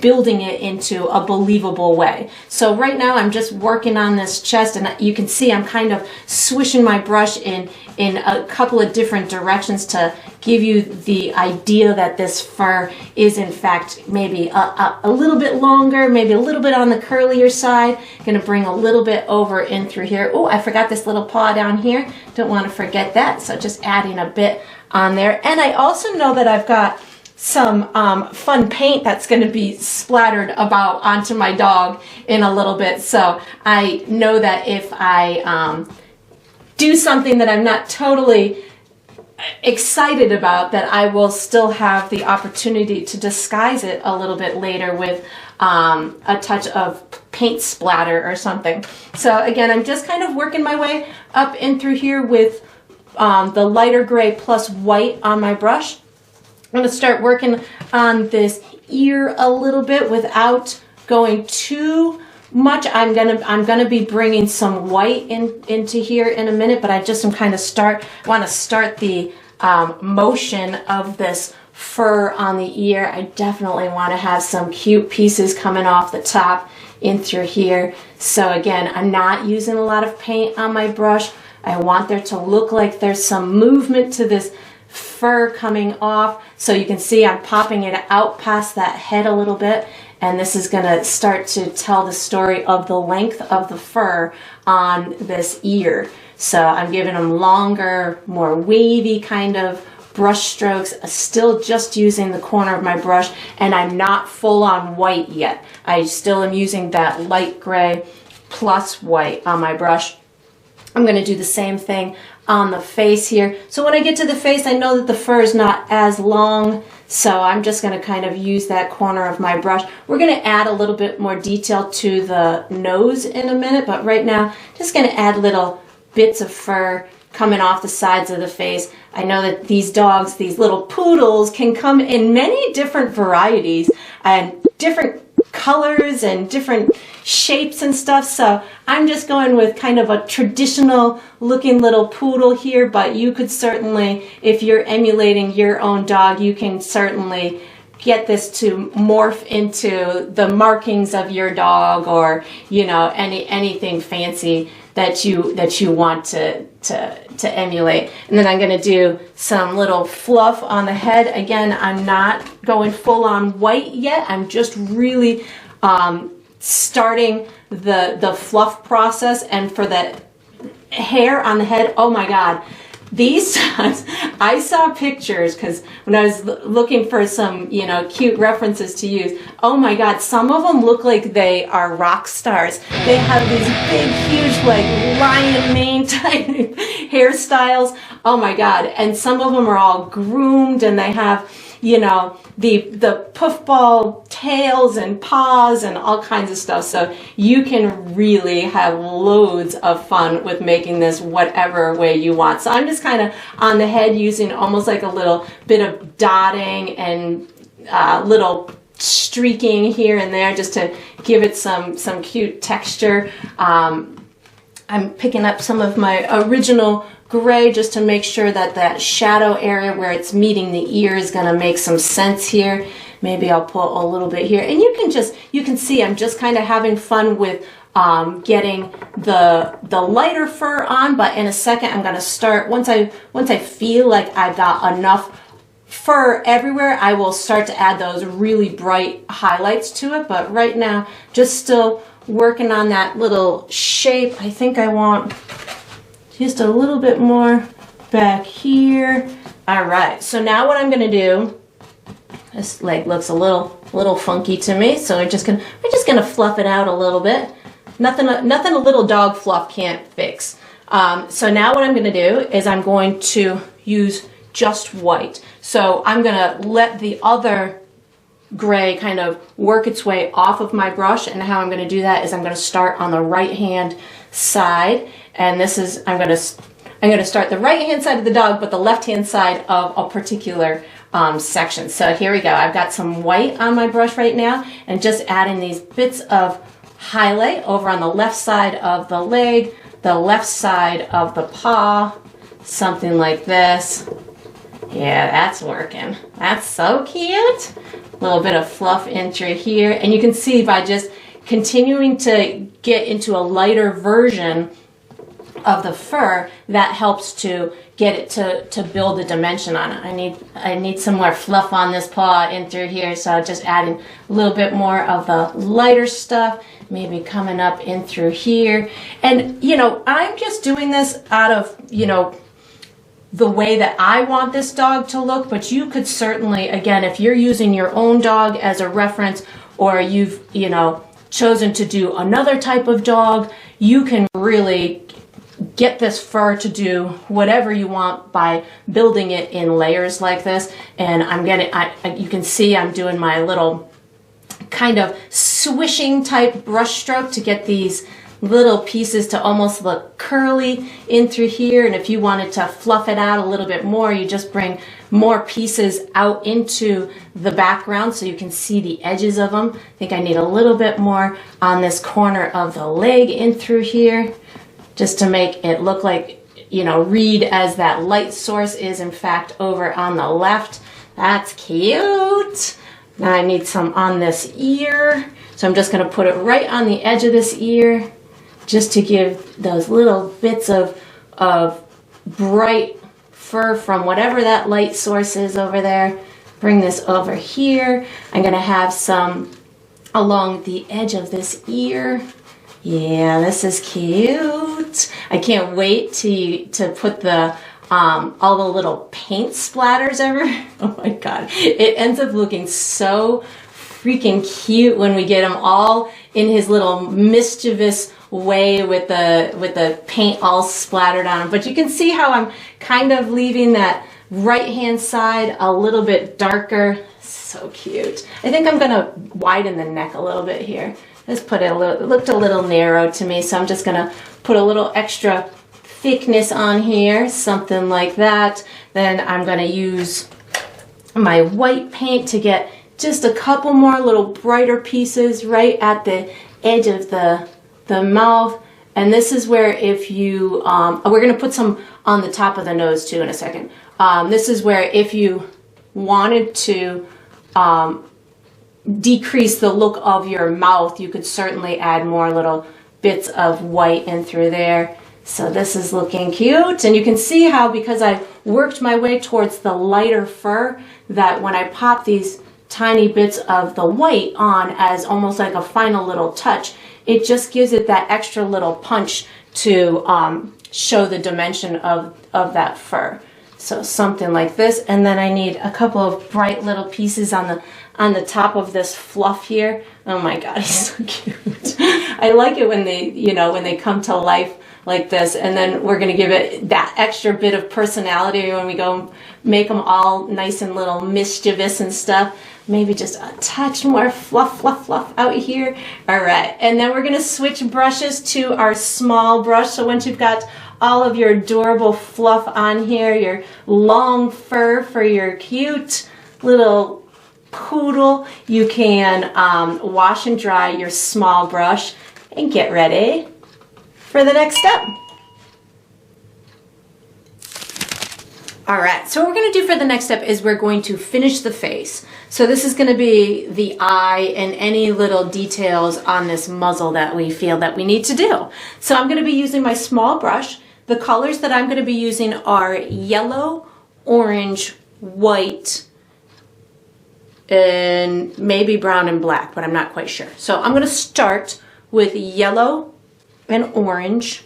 building it into a believable way. So right now I'm just working on this chest, and you can see I'm kind of swishing my brush in a couple of different directions to give you the idea that this fur is in fact maybe a little bit longer, maybe a little bit on the curlier side. Going to bring a little bit over in through here. Oh, I forgot this little paw down here. Don't want to forget that. So just adding a bit on there. And I also know that I've got some fun paint that's going to be splattered about onto my dog in a little bit. So I know that if I do something that I'm not totally excited about, that I will still have the opportunity to disguise it a little bit later with a touch of paint splatter or something. So again, I'm just kind of working my way up in through here with the lighter gray plus white on my brush. I'm going to start working on this ear a little bit without going too much. I'm gonna be bringing some white into here in a minute, but I just am kind of want to start the motion of this fur on the ear. I definitely want to have some cute pieces coming off the top in through here. So again, I'm not using a lot of paint on my brush. I want there to look like there's some movement to this fur coming off. So you can see I'm popping it out past that head a little bit, and this is going to start to tell the story of the length of the fur on this ear. So I'm giving them longer, more wavy kind of brush strokes, still just using the corner of my brush, and I'm not full on white yet. I still am using that light gray plus white on my brush. I'm going to do the same thing on the face here. So when I get to the face, I know that the fur is not as long, so I'm just going to kind of use that corner of my brush. We're going to add a little bit more detail to the nose in a minute, but right now, just going to add little bits of fur coming off the sides of the face. I know that these dogs, these little poodles, can come in many different varieties and different colors and different shapes and stuff, so I'm just going with kind of a traditional looking little poodle here, but you could certainly, if you're emulating your own dog, you can certainly get this to morph into the markings of your dog, or you know, anything fancy that you want to emulate. And then I'm going to do some little fluff on the head. Again, I'm not going full on white yet. I'm just really starting the fluff process. And for the hair on the head, oh my God, these times I saw pictures, because when I was looking for some, you know, cute references to use, oh my God, some of them look like they are rock stars. They have these big, huge, like lion mane type hairstyles. Oh my God. And some of them are all groomed, and they have, you know, the puffball tails and paws and all kinds of stuff. So you can really have loads of fun with making this whatever way you want. So I'm just kind of on the head using almost like a little bit of dotting and little streaking here and there just to give it some cute texture. I'm picking up some of my original gray just to make sure that that shadow area where it's meeting the ear is going to make some sense here. Maybe I'll put a little bit here, and you can see I'm just kind of having fun with getting the lighter fur on. But in a second, I'm going to start, once I feel like I've got enough fur everywhere, I will start to add those really bright highlights to it. But right now, just still working on that little shape. I think I want just a little bit more back here. All right, so now what I'm gonna do, this leg looks a little funky to me, so we're just gonna fluff it out a little bit. Nothing a little dog fluff can't fix. So now what I'm gonna do is I'm going to use just white. So I'm gonna let the other gray kind of work its way off of my brush, and how I'm gonna do that is I'm gonna start on the right hand side, and this is, I'm gonna start the right hand side of the dog, but the left hand side of a particular section. So here we go. I've got some white on my brush right now, and just adding these bits of highlight over on the left side of the leg, the left side of the paw, something like this. Yeah, that's working. That's so cute. A little bit of fluff in through here, and you can see by just continuing to get into a lighter version of the fur, that helps to get it to build a dimension on it. I need some more fluff on this paw in through here, so just adding a little bit more of the lighter stuff, maybe coming up in through here. And you know, I'm just doing this out of, you know, the way that I want this dog to look, but you could certainly, again, if you're using your own dog as a reference, or you've, you know, chosen to do another type of dog, you can really get this fur to do whatever you want by building it in layers like this. And I'm getting, you can see I'm doing my little kind of swishing type brush stroke to get these little pieces to almost look curly in through here. And if you wanted to fluff it out a little bit more, you just bring more pieces out into the background so you can see the edges of them. I think I need a little bit more on this corner of the leg in through here, just to make it look like, you know, read as that light source is in fact over on the left. That's cute. Now I need some on this ear. So I'm just gonna put it right on the edge of this ear, just to give those little bits of bright fur from whatever that light source is over there. Bring this over here. I'm gonna have some along the edge of this ear. Yeah, this is cute. I can't wait to put the all the little paint splatters over. Oh my god, it ends up looking so freaking cute when we get him all in his little mischievous way with the paint all splattered on him. But you can see how I'm kind of leaving that right hand side a little bit darker. So cute. I think I'm gonna widen the neck a little bit here. Let's put it a little, it looked a little narrow to me, so I'm just gonna put a little extra thickness on here, something like that. Then I'm gonna use my white paint to get just a couple more little brighter pieces right at the edge of the mouth. And this is where if you, we're gonna put some on the top of the nose too in a second. This is where if you wanted to decrease the look of your mouth, you could certainly add more little bits of white in through there. So this is looking cute, and you can see how, because I worked my way towards the lighter fur, that when I pop these tiny bits of the white on as almost like a final little touch, it just gives it that extra little punch to show the dimension of that fur. So something like this, and then I need a couple of bright little pieces on the top of this fluff here. Oh my god, he's so cute. I like it when they, you know, when they come to life like this, and then we're gonna give it that extra bit of personality when we go make them all nice and little mischievous and stuff. Maybe just a touch more fluff, fluff, fluff out here. All right, and then we're gonna switch brushes to our small brush. So once you've got all of your adorable fluff on here, your long fur for your cute little poodle, you can wash and dry your small brush and get ready for the next step. All right, so what we're gonna do for the next step is we're going to finish the face. So this is gonna be the eye and any little details on this muzzle that we feel that we need to do. So I'm gonna be using my small brush. The colors that I'm gonna be using are yellow, orange, white, and maybe brown and black, but I'm not quite sure. So I'm going to start with yellow and orange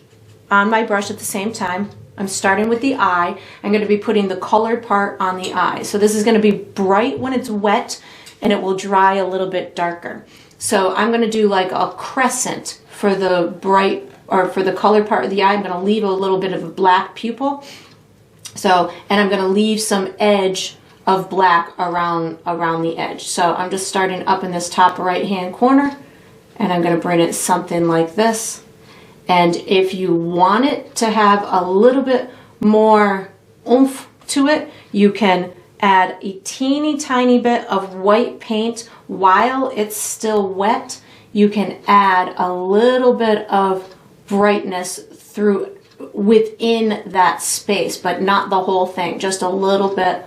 on my brush at the same time. I'm starting with the eye. I'm going to be putting the colored part on the eye. So this is going to be bright when it's wet, and it will dry a little bit darker. So I'm going to do like a crescent for the bright, or for the colored part of the eye. I'm going to leave a little bit of a black pupil. So, and I'm going to leave some edge of black around the edge. So I'm just starting up in this top right hand corner, and I'm going to bring it something like this. And if you want it to have a little bit more oomph to it, you can add a teeny tiny bit of white paint while it's still wet. You can add a little bit of brightness through within that space, but not the whole thing, just a little bit,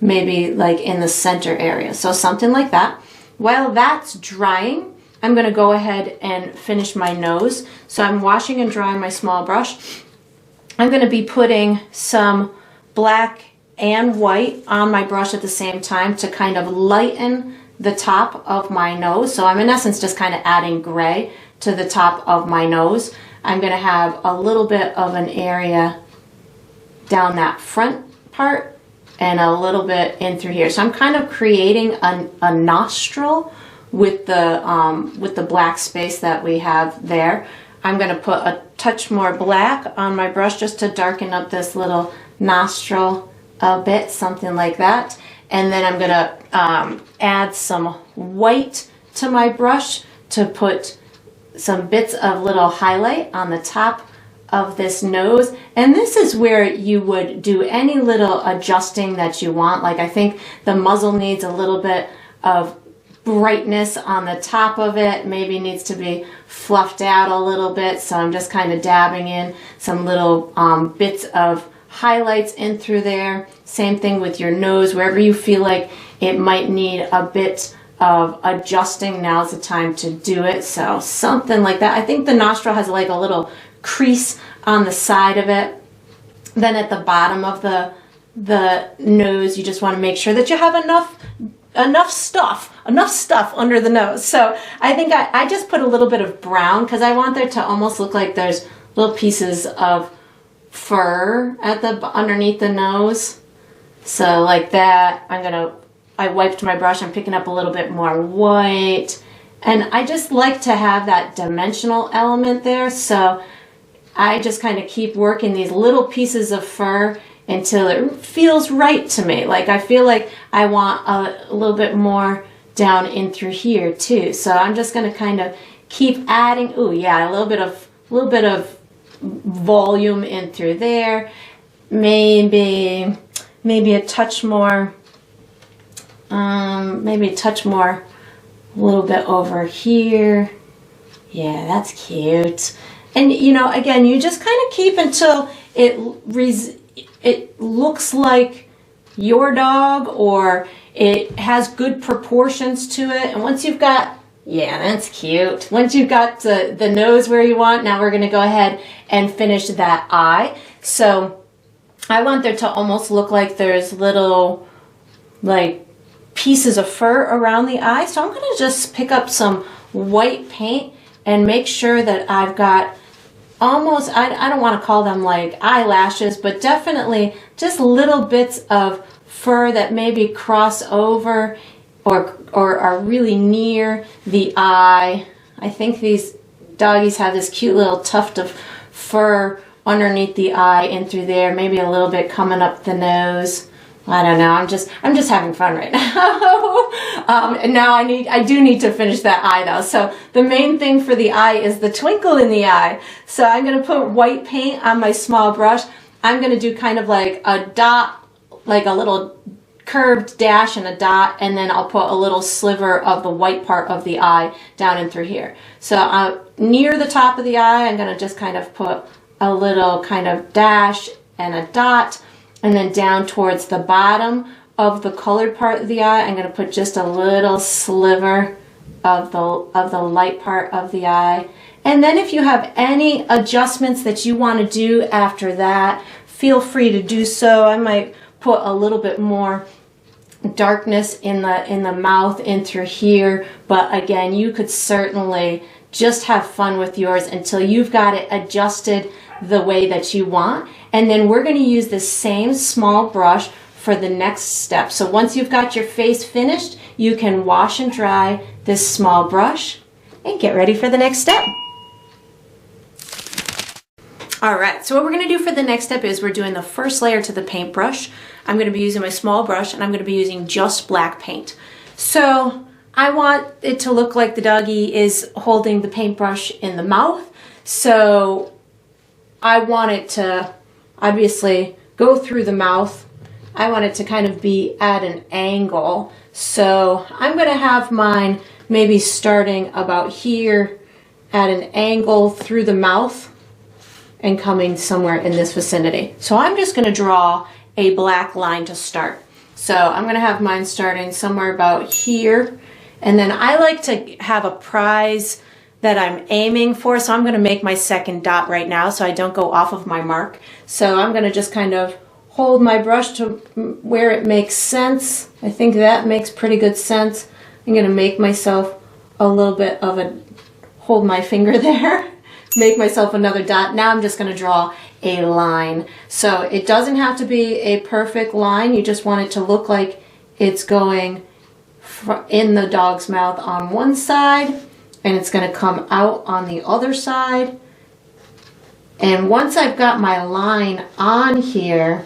maybe like in the center area. So something like that. While that's drying, I'm going to go ahead and finish my nose. So I'm washing and drying my small brush. I'm going to be putting some black and white on my brush at the same time to kind of lighten the top of my nose. So I'm in essence just kind of adding gray to the top of my nose. I'm going to have a little bit of an area down that front part and a little bit in through here. So I'm kind of creating a nostril with the black space that we have there. I'm going to put a touch more black on my brush just to darken up this little nostril a bit, something like that. And then I'm going to add some white to my brush to put some bits of little highlight on the top of this nose. And this is where you would do any little adjusting that you want. Like I think the muzzle needs a little bit of brightness on the top of it, maybe needs to be fluffed out a little bit. So I'm just kind of dabbing in some little bits of highlights in through there. Same thing with your nose, wherever you feel like it might need a bit of adjusting, now's the time to do it. So something like that. I think the nostril has like a little crease on the side of it. Then at the bottom of the nose, you just want to make sure that you have enough stuff under the nose. So I think I just put a little bit of brown because I want there to almost look like there's little pieces of fur at the underneath the nose. So like that, I wiped my brush, I'm picking up a little bit more white, and I just like to have that dimensional element there. So I just kind of keep working these little pieces of fur until it feels right to me. Like I feel like I want a little bit more down in through here too. So I'm just going to kind of keep adding. Ooh, yeah, a little bit of volume in through there. Maybe a touch more. Maybe a touch more. A little bit over here. Yeah, that's cute. And you know, again, you just kind of keep until it looks like your dog, or it has good proportions to it. And once you've got, yeah, that's cute. Once you've got the nose where you want, now we're going to go ahead and finish that eye. So I want there to almost look like there's little like pieces of fur around the eye. So I'm going to just pick up some white paint and make sure that I've got almost, I don't want to call them like eyelashes, but definitely just little bits of fur that maybe cross over or are really near the eye. I think these doggies have this cute little tuft of fur underneath the eye and through there, maybe a little bit coming up the nose. I don't know. I'm just having fun right now. And now I do need to finish that eye though. So the main thing for the eye is the twinkle in the eye. So I'm going to put white paint on my small brush. I'm going to do kind of like a dot, like a little curved dash and a dot, and then I'll put a little sliver of the white part of the eye down in through here. So near the top of the eye, I'm going to just kind of put a little kind of dash and a dot. And then down towards the bottom of the colored part of the eye, I'm going to put just a little sliver of the light part of the eye. And then if you have any adjustments that you want to do after that, feel free to do so. I might put a little bit more darkness in the mouth in through here, but again, you could certainly just have fun with yours until you've got it adjusted the way that you want. And then we're going to use the same small brush for the next step. So once you've got your face finished, you can wash and dry this small brush and get ready for the next step. All right, so what we're going to do for the next step is we're doing the first layer to the paintbrush. I'm going to be using my small brush, and I'm going to be using just black paint. So I want it to look like the doggy is holding the paintbrush in the mouth. So I want it to obviously go through the mouth. I want it to kind of be at an angle. So I'm going to have mine maybe starting about here at an angle through the mouth and coming somewhere in this vicinity. So I'm just going to draw a black line to start. So I'm going to have mine starting somewhere about here. And then I like to have a prize that I'm aiming for. So I'm going to make my second dot right now so I don't go off of my mark. So I'm going to just kind of hold my brush to where it makes sense. I think that makes pretty good sense. I'm going to make myself a little bit of a, hold my finger there, make myself another dot. Now I'm just going to draw a line. So it doesn't have to be a perfect line. You just want it to look like it's going in the dog's mouth on one side and it's going to come out on the other side. And once I've got my line on here,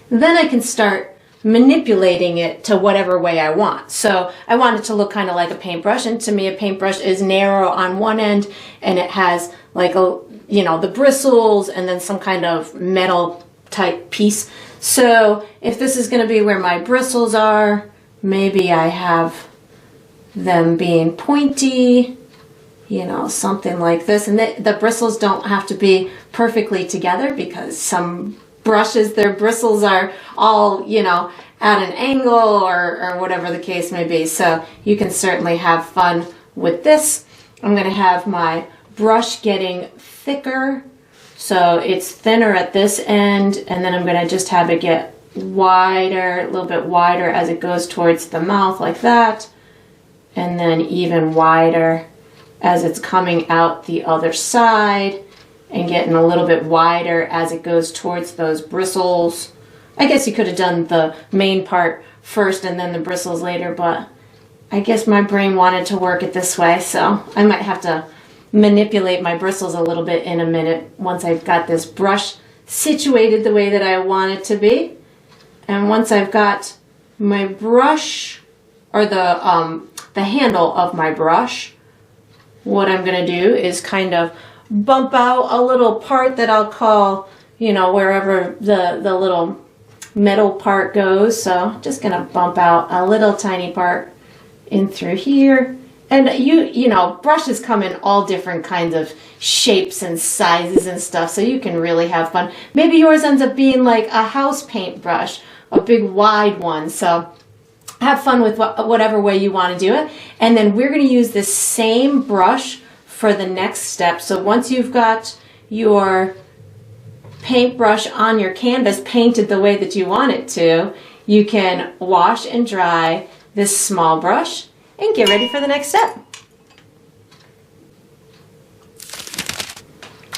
then I can start manipulating it to whatever way I want. So I want it to look kind of like a paintbrush, and to me a paintbrush is narrow on one end and it has like a, you know, the bristles and then some kind of metal type piece. So if this is going to be where my bristles are, maybe I have them being pointy, you know, something like this. And the bristles don't have to be perfectly together because some brushes, their bristles are all, you know, at an angle or whatever the case may be. So you can certainly have fun with this. I'm going to have my brush getting thicker. So it's thinner at this end, and then I'm going to just have it get wider, a little bit wider as it goes towards the mouth like that. And then even wider as it's coming out the other side, and getting a little bit wider as it goes towards those bristles. I guess you could have done the main part first and then the bristles later, but I guess my brain wanted to work it this way, so I might have to manipulate my bristles a little bit in a minute once I've got this brush situated the way that I want it to be. And once I've got my brush, or the handle of my brush, what I'm going to do is kind of bump out a little part that I'll call, you know, wherever the little metal part goes. So just going to bump out a little tiny part in through here. And you know, brushes come in all different kinds of shapes and sizes and stuff, so you can really have fun. Maybe yours ends up being like a house paint brush, a big wide one. So have fun with whatever way you want to do it. And then we're going to use this same brush for the next step. So once you've got your paintbrush on your canvas painted the way that you want it to, you can wash and dry this small brush and get ready for the next step.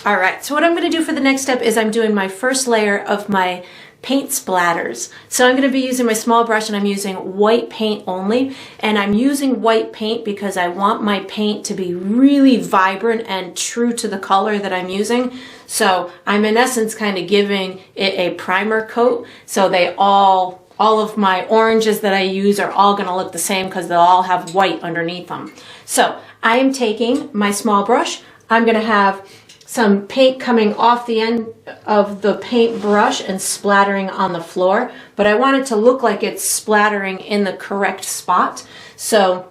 All right, so what I'm going to do for the next step is I'm doing my first layer of my paint splatters. So I'm going to be using my small brush, and I'm using white paint only. And I'm using white paint because I want my paint to be really vibrant and true to the color that I'm using. So I'm in essence kind of giving it a primer coat. So they all of my oranges that I use are all going to look the same because they'll all have white underneath them. So I am taking my small brush. I'm going to have some paint coming off the end of the paint brush and splattering on the floor, but I want it to look like it's splattering in the correct spot. So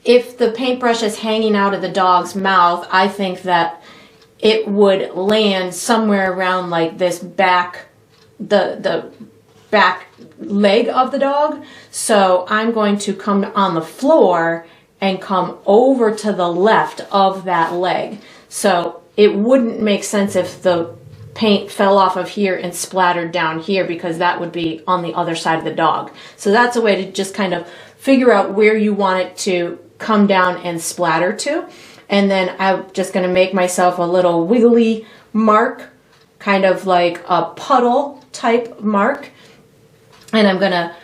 if the paintbrush is hanging out of the dog's mouth, I think that it would land somewhere around like this back, the back leg of the dog. So I'm going to come on the floor and come over to the left of that leg. So it wouldn't make sense if the paint fell off of here and splattered down here, because that would be on the other side of the dog. So that's a way to just kind of figure out where you want it to come down and splatter to. And then I'm just going to make myself a little wiggly mark, kind of like a puddle type mark. And I'm going to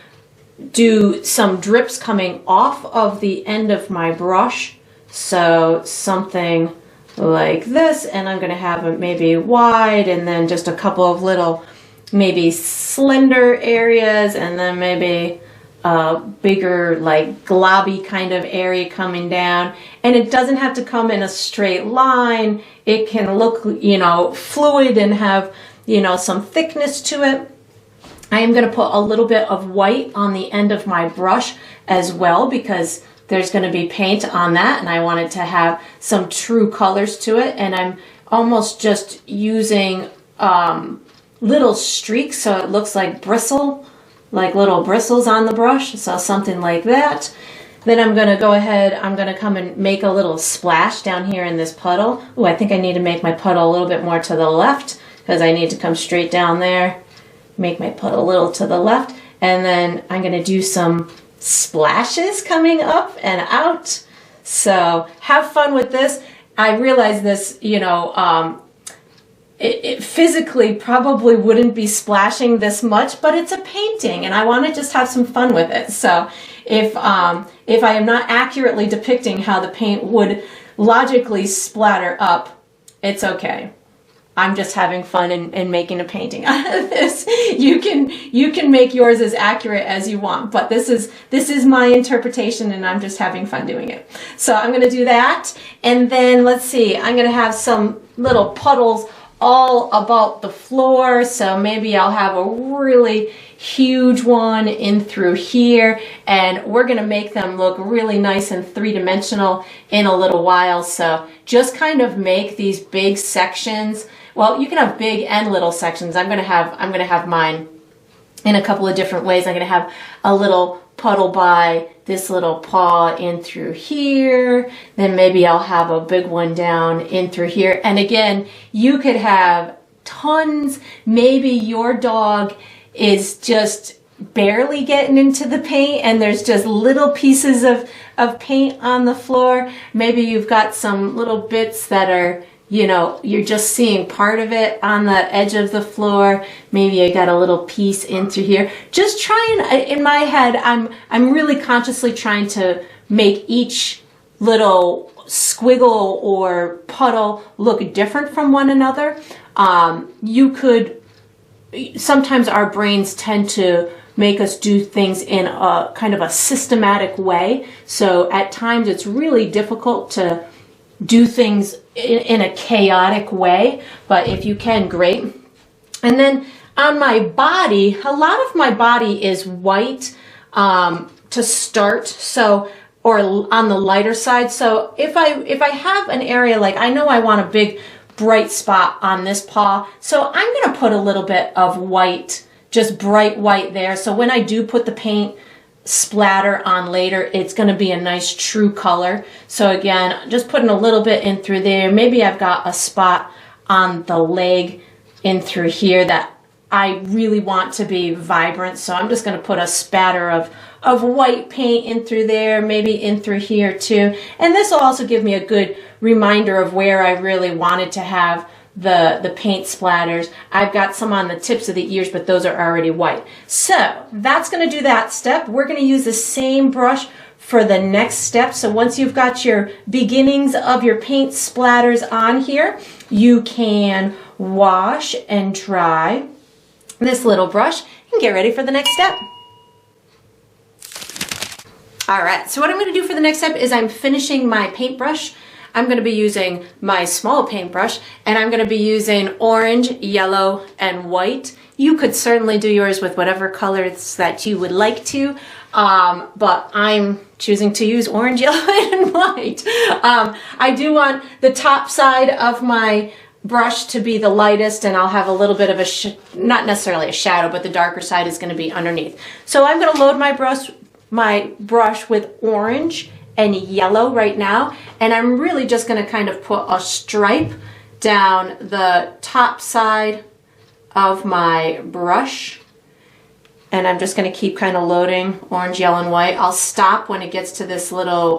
do some drips coming off of the end of my brush. So something like this, and I'm going to have it maybe wide, and then just a couple of little maybe slender areas, and then maybe a bigger like globby kind of area coming down. And it doesn't have to come in a straight line. It can look, you know, fluid and have, you know, some thickness to it. I am going to put a little bit of white on the end of my brush as well, because there's going to be paint on that, and I want it to have some true colors to it. And I'm almost just using little streaks, so it looks like bristle, like little bristles on the brush, so something like that. Then I'm going to go ahead, I'm going to come and make a little splash down here in this puddle. Oh, I think I need to make my puddle a little bit more to the left, because I need to come straight down there, make my puddle a little to the left, and then I'm going to do some splashes coming up and out. So have fun with this. I realize this, you know, it physically probably wouldn't be splashing this much, but it's a painting and I want to just have some fun with it. So if I am not accurately depicting how the paint would logically splatter up, it's okay. I'm just having fun and making a painting out of this. You can make yours as accurate as you want, but this is my interpretation, and I'm just having fun doing it. So I'm going to do that, and then let's see, I'm going to have some little puddles all about the floor. So maybe I'll have a really huge one in through here, and we're going to make them look really nice and three-dimensional in a little while. So just kind of make these big sections. Well, you can have big and little sections. I'm going to have mine in a couple of different ways. I'm going to have a little puddle by this little paw in through here. Then maybe I'll have a big one down in through here. And again, you could have tons. Maybe your dog is just barely getting into the paint and there's just little pieces of paint on the floor. Maybe you've got some little bits that are, you know, you're just seeing part of it on the edge of the floor. Maybe I got a little piece in through here. Just trying, in my head, I'm really consciously trying to make each little squiggle or puddle look different from one another. Sometimes our brains tend to make us do things in a kind of a systematic way. So at times it's really difficult to do things in a chaotic way, but if you can, great. And then on my body, a lot of my body is white to start, so, or on the lighter side. So if I have an area, like I know I want a big bright spot on this paw, so I'm going to put a little bit of white, just bright white there. So when I do put the paint splatter on later, it's going to be a nice true color. So again, just putting a little bit in through there. Maybe I've got a spot on the leg in through here that I really want to be vibrant. So I'm just going to put a spatter of white paint in through there, maybe in through here too. And this will also give me a good reminder of where I really wanted to have the paint splatters. I've got some on the tips of the ears, but those are already white. So that's going to do that step. We're going to use the same brush for the next step. So once you've got your beginnings of your paint splatters on here, you can wash and dry this little brush and get ready for the next step. All right, so what I'm going to do for the next step is I'm finishing my paintbrush. I'm going to be using my small paintbrush, and I'm going to be using orange, yellow, and white. You could certainly do yours with whatever colors that you would like to, but I'm choosing to use orange, yellow, and white. I do want the top side of my brush to be the lightest, and I'll have a little bit of not necessarily a shadow, but the darker side is going to be underneath. So I'm going to load my brush with orange and yellow right now, and I'm really just going to kind of put a stripe down the top side of my brush, and I'm just going to keep kind of loading orange, yellow, and white. I'll stop when it gets to this little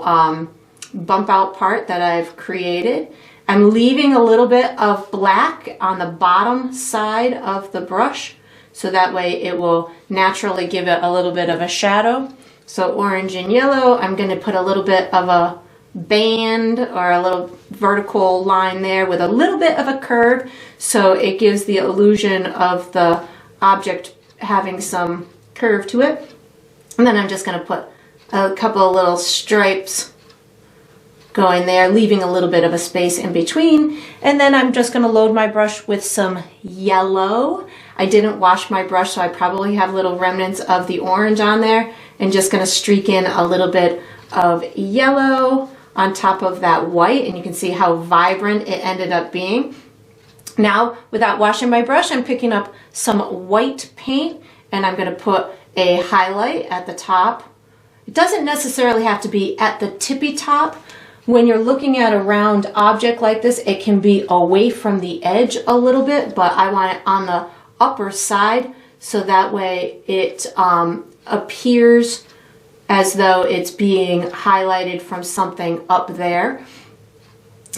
bump out part that I've created. I'm leaving a little bit of black on the bottom side of the brush, so that way it will naturally give it a little bit of a shadow. So orange and yellow, I'm going to put a little bit of a band or a little vertical line there with a little bit of a curve, so it gives the illusion of the object having some curve to it. And then I'm just going to put a couple of little stripes going there, leaving a little bit of a space in between. And then I'm just going to load my brush with some yellow. I didn't wash my brush, so I probably have little remnants of the orange on there, and just going to streak in a little bit of yellow on top of that white, and you can see how vibrant it ended up being. Now, without washing my brush, I'm picking up some white paint, and I'm going to put a highlight at the top. It doesn't necessarily have to be at the tippy top. When you're looking at a round object like this, it can be away from the edge a little bit, but I want it on the upper side, so that way it appears as though it's being highlighted from something up there.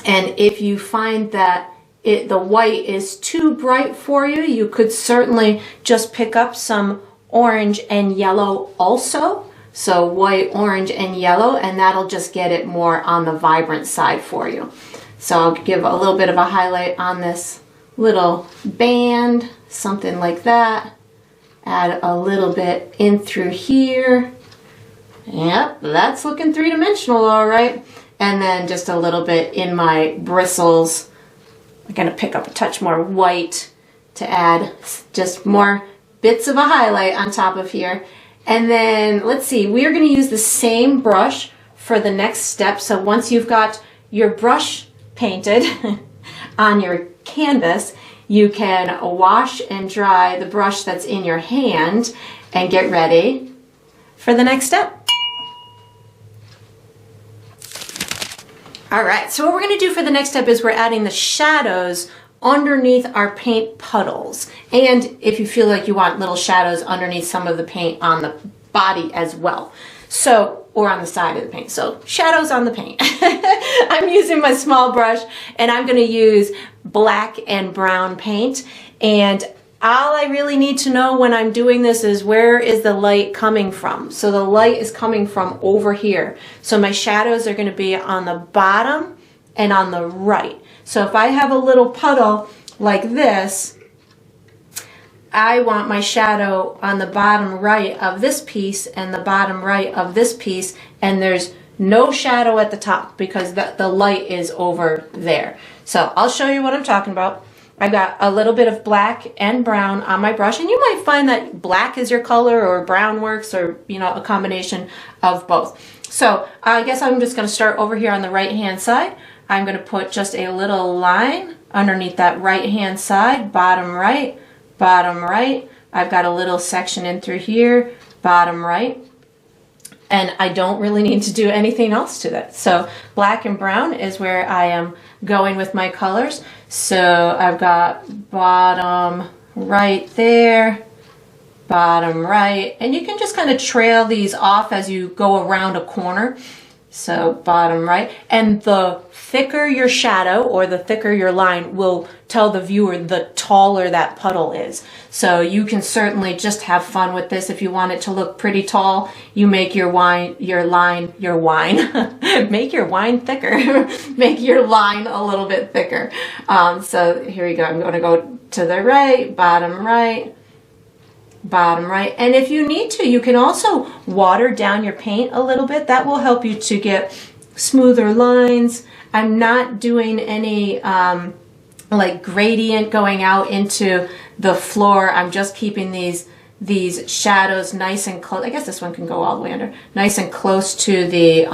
And if you find that the white is too bright for you, you could certainly just pick up some orange and yellow also. So white, orange, and yellow, and that'll just get it more on the vibrant side for you. So I'll give a little bit of a highlight on this little band, something like that. Add a little bit in through here. Yep, that's looking three-dimensional, all right. And then just a little bit in my bristles. I'm going to pick up a touch more white to add just more bits of a highlight on top of here. And then let's see, we are going to use the same brush for the next step. So once you've got your brush painted on your canvas, you can wash and dry the brush that's in your hand and get ready for the next step. All right, so what we're going to do for the next step is we're adding the shadows underneath our paint puddles. And if you feel like you want little shadows underneath some of the paint on the body as well. So, or on the side of the paint. So shadows on the paint. I'm using my small brush, and I'm going to use black and brown paint. And all I really need to know when I'm doing this is, where is the light coming from? So the light is coming from over here. So my shadows are going to be on the bottom and on the right. So if I have a little puddle like this, I want my shadow on the bottom right of this piece and the bottom right of this piece, and there's no shadow at the top because the light is over there. So I'll show you what I'm talking about. I've got a little bit of black and brown on my brush, and you might find that black is your color or brown works, or a combination of both. So I guess I'm just going to start over here on the right hand side. I'm going to put just a little line underneath that right hand side, bottom right, bottom right. I've got a little section in through here, bottom right. And I don't really need to do anything else to that. So black and brown is where I am going with my colors. So I've got bottom right there, bottom right, and you can just kind of trail these off as you go around a corner. So bottom right, and the thicker your shadow or the thicker your line will tell the viewer the taller that puddle is. So you can certainly just have fun with this. If you want it to look pretty tall, you make your line make your wine thicker. Make your line a little bit thicker. So here we go. I'm going to go to the right, bottom right, bottom right. And if you need to, you can also water down your paint a little bit. That will help you to get smoother lines. I'm not doing any like gradient going out into the floor. I'm just keeping these shadows nice and close. I guess this one can go all the way under. Nice and close to the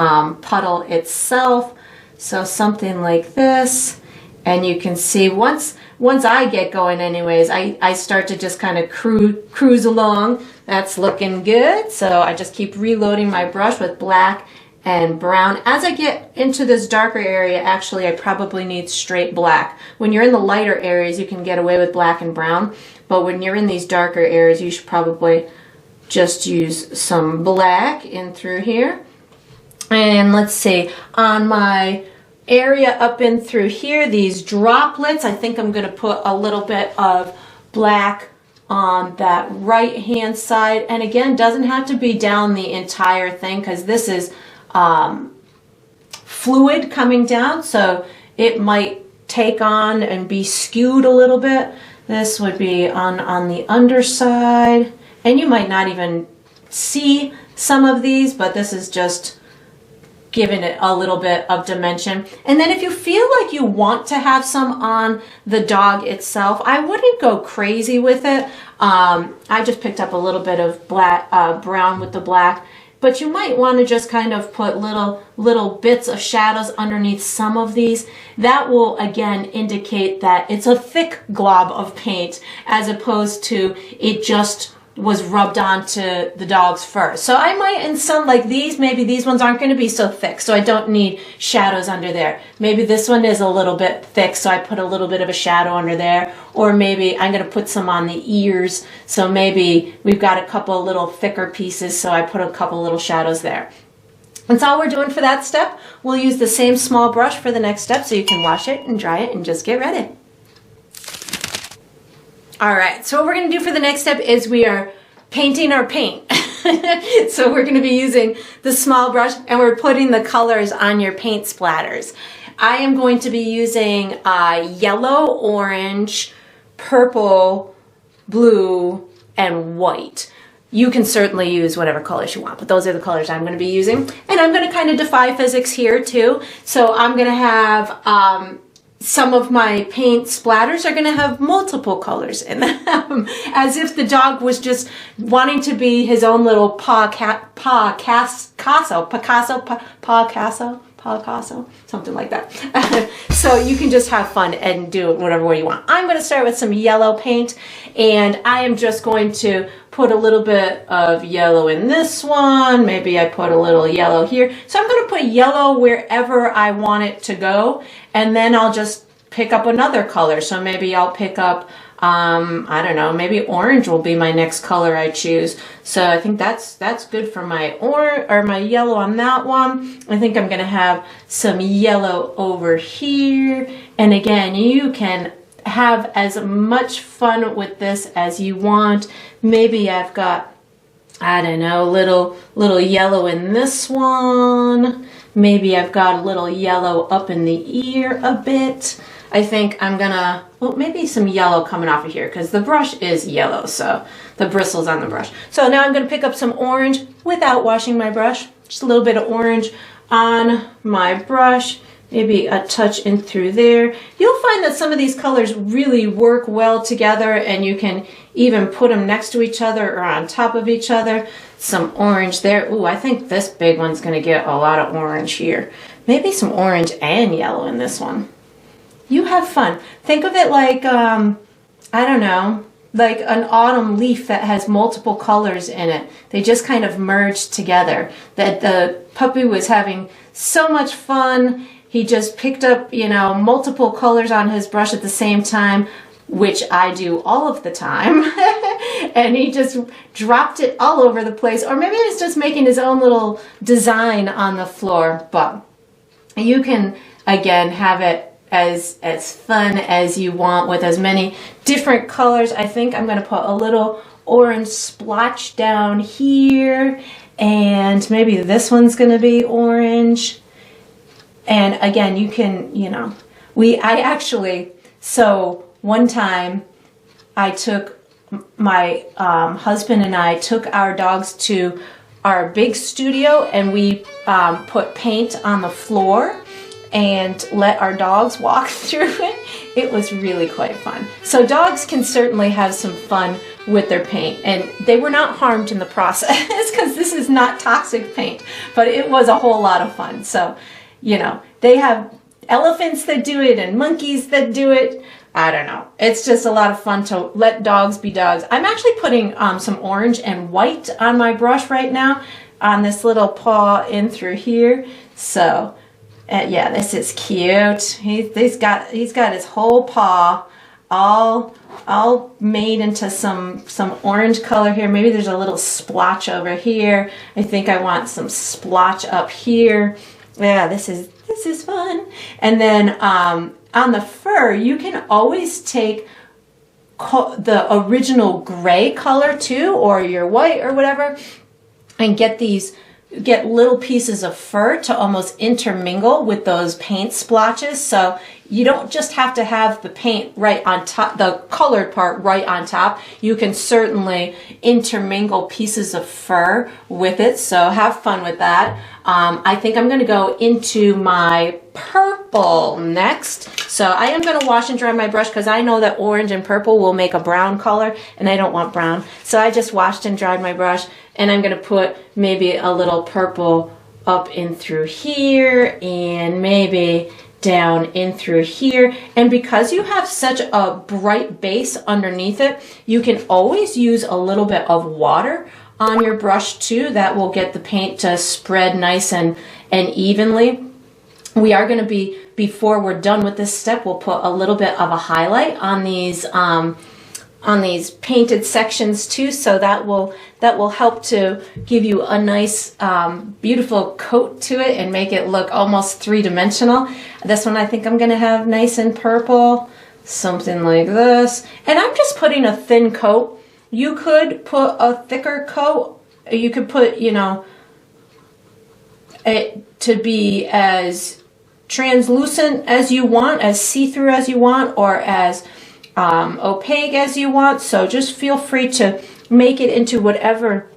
puddle itself. So something like this. And you can see once I get going anyways, I start to just kind of cruise along. That's looking good. So I just keep reloading my brush with black and brown. As I get into this darker area, actually I probably need straight black. When you're in the lighter areas, you can get away with black and brown. but when you're in these darker areas, you should probably just use some black in through here. And let's see, on my area up in through here, these droplets, I think I'm going to put a little bit of black on that right hand side. And again, doesn't have to be down the entire thing, because this is fluid coming down, so it might take on and be skewed a little bit. This would be on the underside, and you might not even see some of these, but this is just giving it a little bit of dimension. And then if you feel like you want to have some on the dog itself, I wouldn't go crazy with it. I just picked up a little bit of black, brown with the black, but you might want to just kind of put little bits of shadows underneath some of these. That will again indicate that it's a thick glob of paint, as opposed to it just was rubbed onto the dog's fur. So I might, in some like these, maybe these ones aren't going to be so thick, so I don't need shadows under there. Maybe this one is a little bit thick, so I put a little bit of a shadow under there. Or maybe I'm going to put some on the ears, so maybe we've got a couple little thicker pieces, so I put a couple little shadows there. That's all we're doing for that step. We'll use the same small brush for the next step, so you can wash it and dry it and just get ready. All right, so what we're going to do for the next step is we are painting our paint. So we're going to be using the small brush, and we're putting the colors on your paint splatters. I am going to be using yellow, orange, purple, blue, and white. You can certainly use whatever colors you want, but those are the colors I'm going to be using. And I'm going to kind of defy physics here too. So I'm going to have some of my paint splatters are going to have multiple colors in them, as if the dog was just wanting to be his own little Picasso, something like that. So you can just have fun and do it whatever way you want. I'm going to start with some yellow paint, and I am just going to put a little bit of yellow in this one. Maybe I put a little yellow here. So I'm going to put yellow wherever I want it to go, and then I'll just pick up another color. So maybe I'll pick up, I don't know, maybe orange will be my next color I choose. So I think that's good for my my yellow on that one. I think I'm going to have some yellow over here. And again, you can have as much fun with this as you want. Maybe I've got, I don't know, little yellow in this one. Maybe I've got a little yellow up in the ear a bit. I think I'm gonna, well, maybe some yellow coming off of here, because the brush is yellow, so the bristles on the brush. So now I'm gonna pick up some orange without washing my brush. Just a little bit of orange on my brush. Maybe a touch in through there. You'll find that some of these colors really work well together, and you can even put them next to each other or on top of each other. Some orange there. Ooh, I think this big one's gonna get a lot of orange here. Maybe some orange and yellow in this one. You have fun. Think of it like, I don't know, like an autumn leaf that has multiple colors in it. They just kind of merged together. That the puppy was having so much fun. He just picked up, you know, multiple colors on his brush at the same time, which I do all of the time. And he just dropped it all over the place. Or maybe he's just making his own little design on the floor. But you can, again, have it as fun as you want with as many different colors. I think I'm going to put a little orange splotch down here. And maybe this one's going to be orange. And again, you can, you know, so one time I took my husband and I took our dogs to our big studio, and we put paint on the floor and let our dogs walk through it. It was really quite fun. So dogs can certainly have some fun with their paint, and they were not harmed in the process because this is not toxic paint, but it was a whole lot of fun. So, you know, they have elephants that do it and monkeys that do it. I don't know. It's just a lot of fun to let dogs be dogs. I'm actually putting some orange and white on my brush right now on this little paw in through here. So yeah, this is cute. He's got his whole paw all made into some orange color here. Maybe there's a little splotch over here. I think I want some splotch up here. Yeah, this is fun. And then on the fur, you can always take the original gray color too, or your white or whatever, and get little pieces of fur to almost intermingle with those paint splotches. So you don't just have to have the paint right on top, the colored part right on top. You can certainly intermingle pieces of fur with it. So have fun with that. I think I'm going to go into my purple next. So I am going to wash and dry my brush because I know that orange and purple will make a brown color and I don't want brown. So I just washed and dried my brush, and I'm going to put maybe a little purple up in through here and maybe down in through here. And because you have such a bright base underneath it, you can always use a little bit of water on your brush too. That will get the paint to spread nice and evenly. We are going to be, before we're done with this step, we'll put a little bit of a highlight on these painted sections too, so that will help to give you a nice beautiful coat to it and make it look almost three-dimensional. This one I think I'm gonna have nice and purple, something like this. And I'm just putting a thin coat. You could put a thicker coat. You could put, you know, it to be as translucent as you want, as see-through as you want, or as opaque as you want. So just feel free to make it into whatever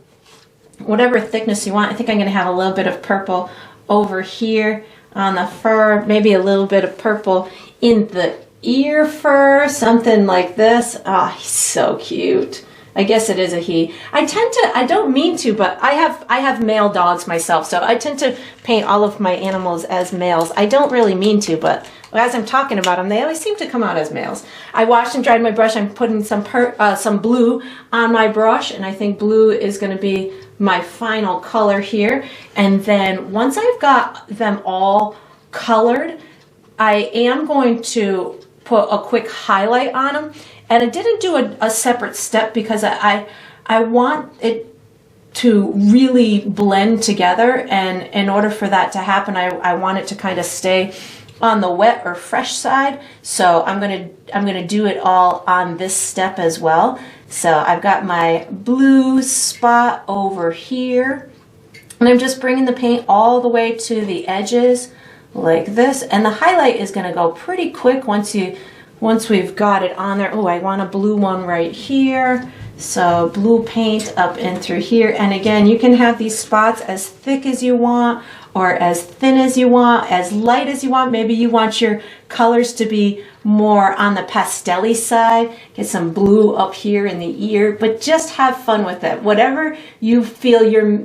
thickness you want. I think I'm going to have a little bit of purple over here on the fur, maybe a little bit of purple in the ear fur, something like this. Oh, he's so cute. I guess it is a he. I don't mean to, but I have male dogs myself, so I tend to paint all of my animals as males. I don't really mean to, but as I'm talking about them, they always seem to come out as males. I washed and dried my brush. I'm putting some blue on my brush, and I think blue is going to be my final color here. And then once I've got them all colored, I am going to put a quick highlight on them. And I didn't do a separate step because I want it to really blend together, and in order for that to happen, I want it to kind of stay on the wet or fresh side. So I'm gonna do it all on this step as well. So I've got my blue spot over here, and I'm just bringing the paint all the way to the edges like this. And the highlight is gonna go pretty quick once we've got it on there. Oh, I want a blue one right here. So blue paint up in through here. And again, you can have these spots as thick as you want or as thin as you want, as light as you want. Maybe you want your colors to be more on the pastel-y side. Get some blue up here in the ear, but just have fun with it. Whatever you feel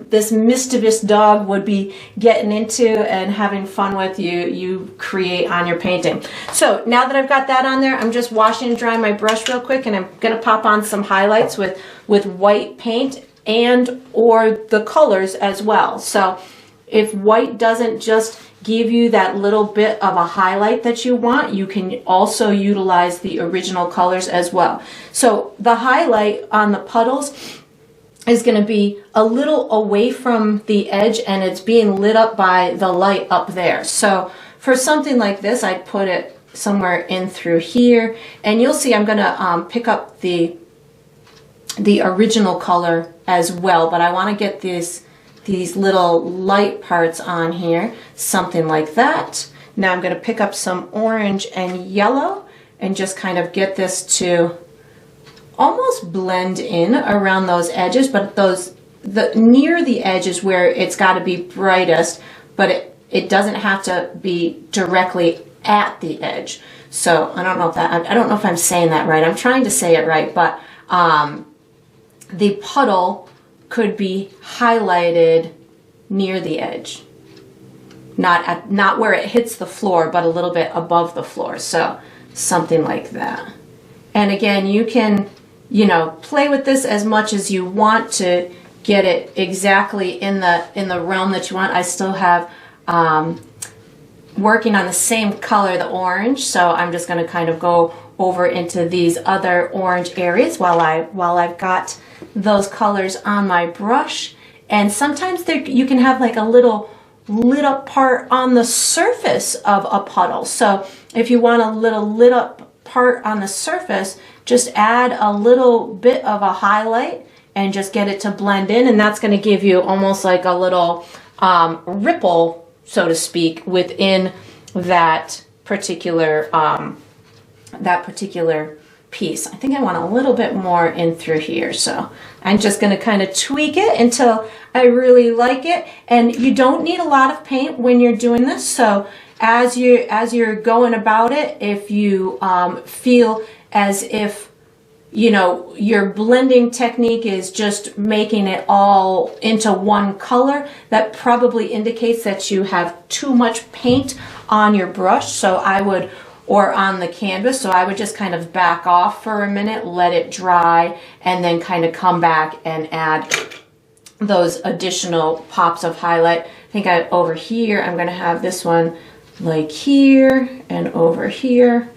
this mischievous dog would be getting into and having fun with, you create on your painting. So now that I've got that on there, I'm just washing and drying my brush real quick, and I'm gonna pop on some highlights with white paint and or the colors as well. So if white doesn't just give you that little bit of a highlight that you want, you can also utilize the original colors as well. So the highlight on the puddles is going to be a little away from the edge, and it's being lit up by the light up there. So for something like this, I'd put it somewhere in through here, and you'll see I'm going to pick up the original color as well, but I want to get these little light parts on here, something like that. Now I'm going to pick up some orange and yellow and just kind of get this to almost blend in around those edges, but near the edge is where it's got to be brightest, but it doesn't have to be directly at the edge. So I don't know if I'm saying that right. I'm trying to say it right, but the puddle could be highlighted near the edge, not where it hits the floor, but a little bit above the floor. So something like that. And again, you can, play with this as much as you want to get it exactly in the realm that you want. I still have working on the same color, the orange, so I'm just going to kind of go over into these other orange areas while I've got those colors on my brush. And sometimes you can have like a little lit up part on the surface of a puddle. So if you want a little lit up part on the surface, just add a little bit of a highlight and just get it to blend in, and that's going to give you almost like a little ripple, so to speak, within that particular piece. I think I want a little bit more in through here, so I'm just going to kind of tweak it until I really like it. And you don't need a lot of paint when you're doing this, so as you're going about it, if you feel as if, you know, your blending technique is just making it all into one color, that probably indicates that you have too much paint on your brush. So I would, or on the canvas, so I would just kind of back off for a minute, let it dry, and then kind of come back and add those additional pops of highlight. I think over here, I'm gonna have this one like here and over here.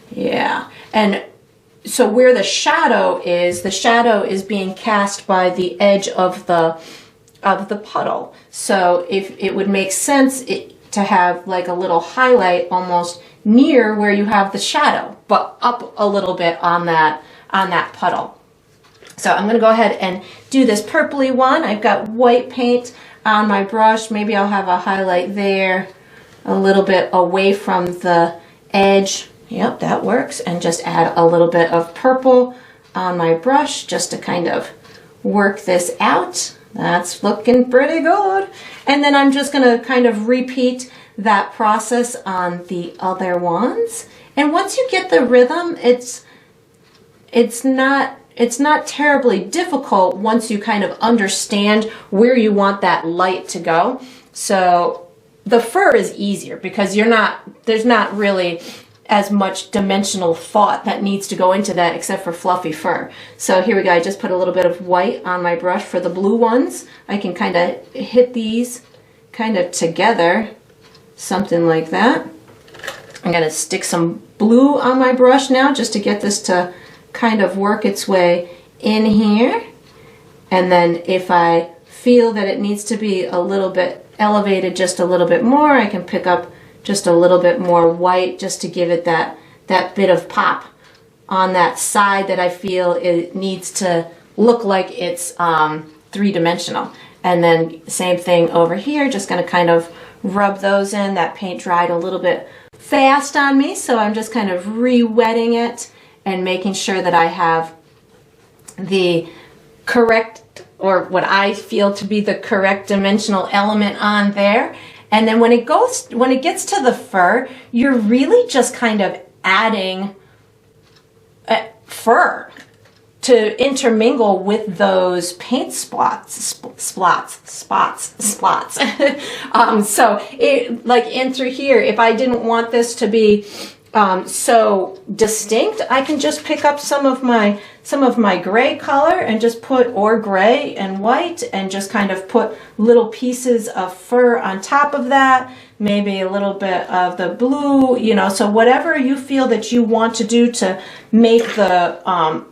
Yeah, and so where the shadow is being cast by the edge of the puddle. So if it would make sense to have like a little highlight almost near where you have the shadow, but up a little bit on that puddle. So I'm gonna go ahead and do this purpley one. I've got white paint on my brush. Maybe I'll have a highlight there, a little bit away from the edge. Yep, that works. And just add a little bit of purple on my brush just to kind of work this out. That's looking pretty good. And then I'm just gonna kind of repeat that process on the other ones. And once you get the rhythm, it's not terribly difficult once you kind of understand where you want that light to go. So the fur is easier because there's not really as much dimensional thought that needs to go into that except for fluffy fur. So here we go, I just put a little bit of white on my brush for the blue ones. I can kind of hit these kind of together, something like that. I'm gonna stick some blue on my brush now just to get this to kind of work its way in here. And then if I feel that it needs to be a little bit elevated just a little bit more, I can pick up just a little bit more white just to give it that bit of pop on that side that I feel it needs to look like it's three-dimensional. And then same thing over here, just gonna kind of rub those in. That paint dried a little bit fast on me, so I'm just kind of re-wetting it and making sure that I have the correct, or what I feel to be the correct dimensional element on there. And then when it gets to the fur, you're really just kind of adding fur to intermingle with those paint spots. So it, like in through here, if I didn't want this to be so distinct, I can just pick up some of my gray color and just put, or gray and white, and just kind of put little pieces of fur on top of that, maybe a little bit of the blue, you know, so whatever you feel that you want to do to make the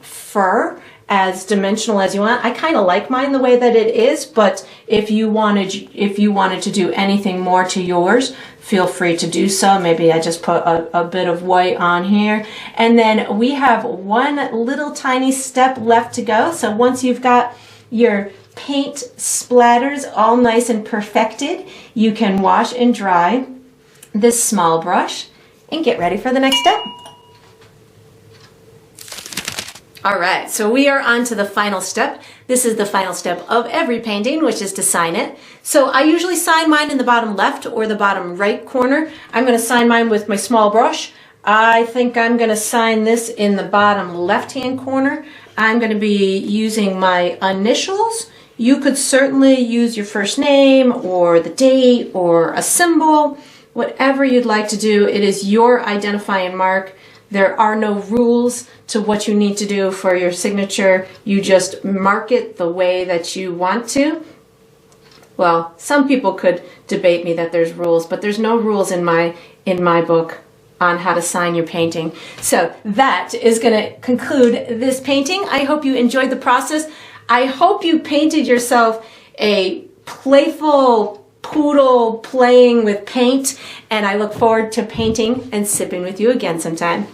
fur as dimensional as you want. I kind of like mine the way that it is, but if you wanted to do anything more to yours, feel free to do so. Maybe I just put a bit of white on here. And then we have one little tiny step left to go. So once you've got your paint splatters all nice and perfected, you can wash and dry this small brush and get ready for the next step. All right, so we are on to the final step. This is the final step of every painting, which is to sign it. So I usually sign mine in the bottom left or the bottom right corner. I'm gonna sign mine with my small brush. I think I'm gonna sign this in the bottom left-hand corner. I'm gonna be using my initials. You could certainly use your first name or the date or a symbol, whatever you'd like to do. It is your identifying mark. There are no rules to what you need to do for your signature. You just mark it the way that you want to. Well, some people could debate me that there's rules, but there's no rules in my book on how to sign your painting. So that is going to conclude this painting. I hope you enjoyed the process. I hope you painted yourself a playful poodle playing with paint, and I look forward to painting and sipping with you again sometime.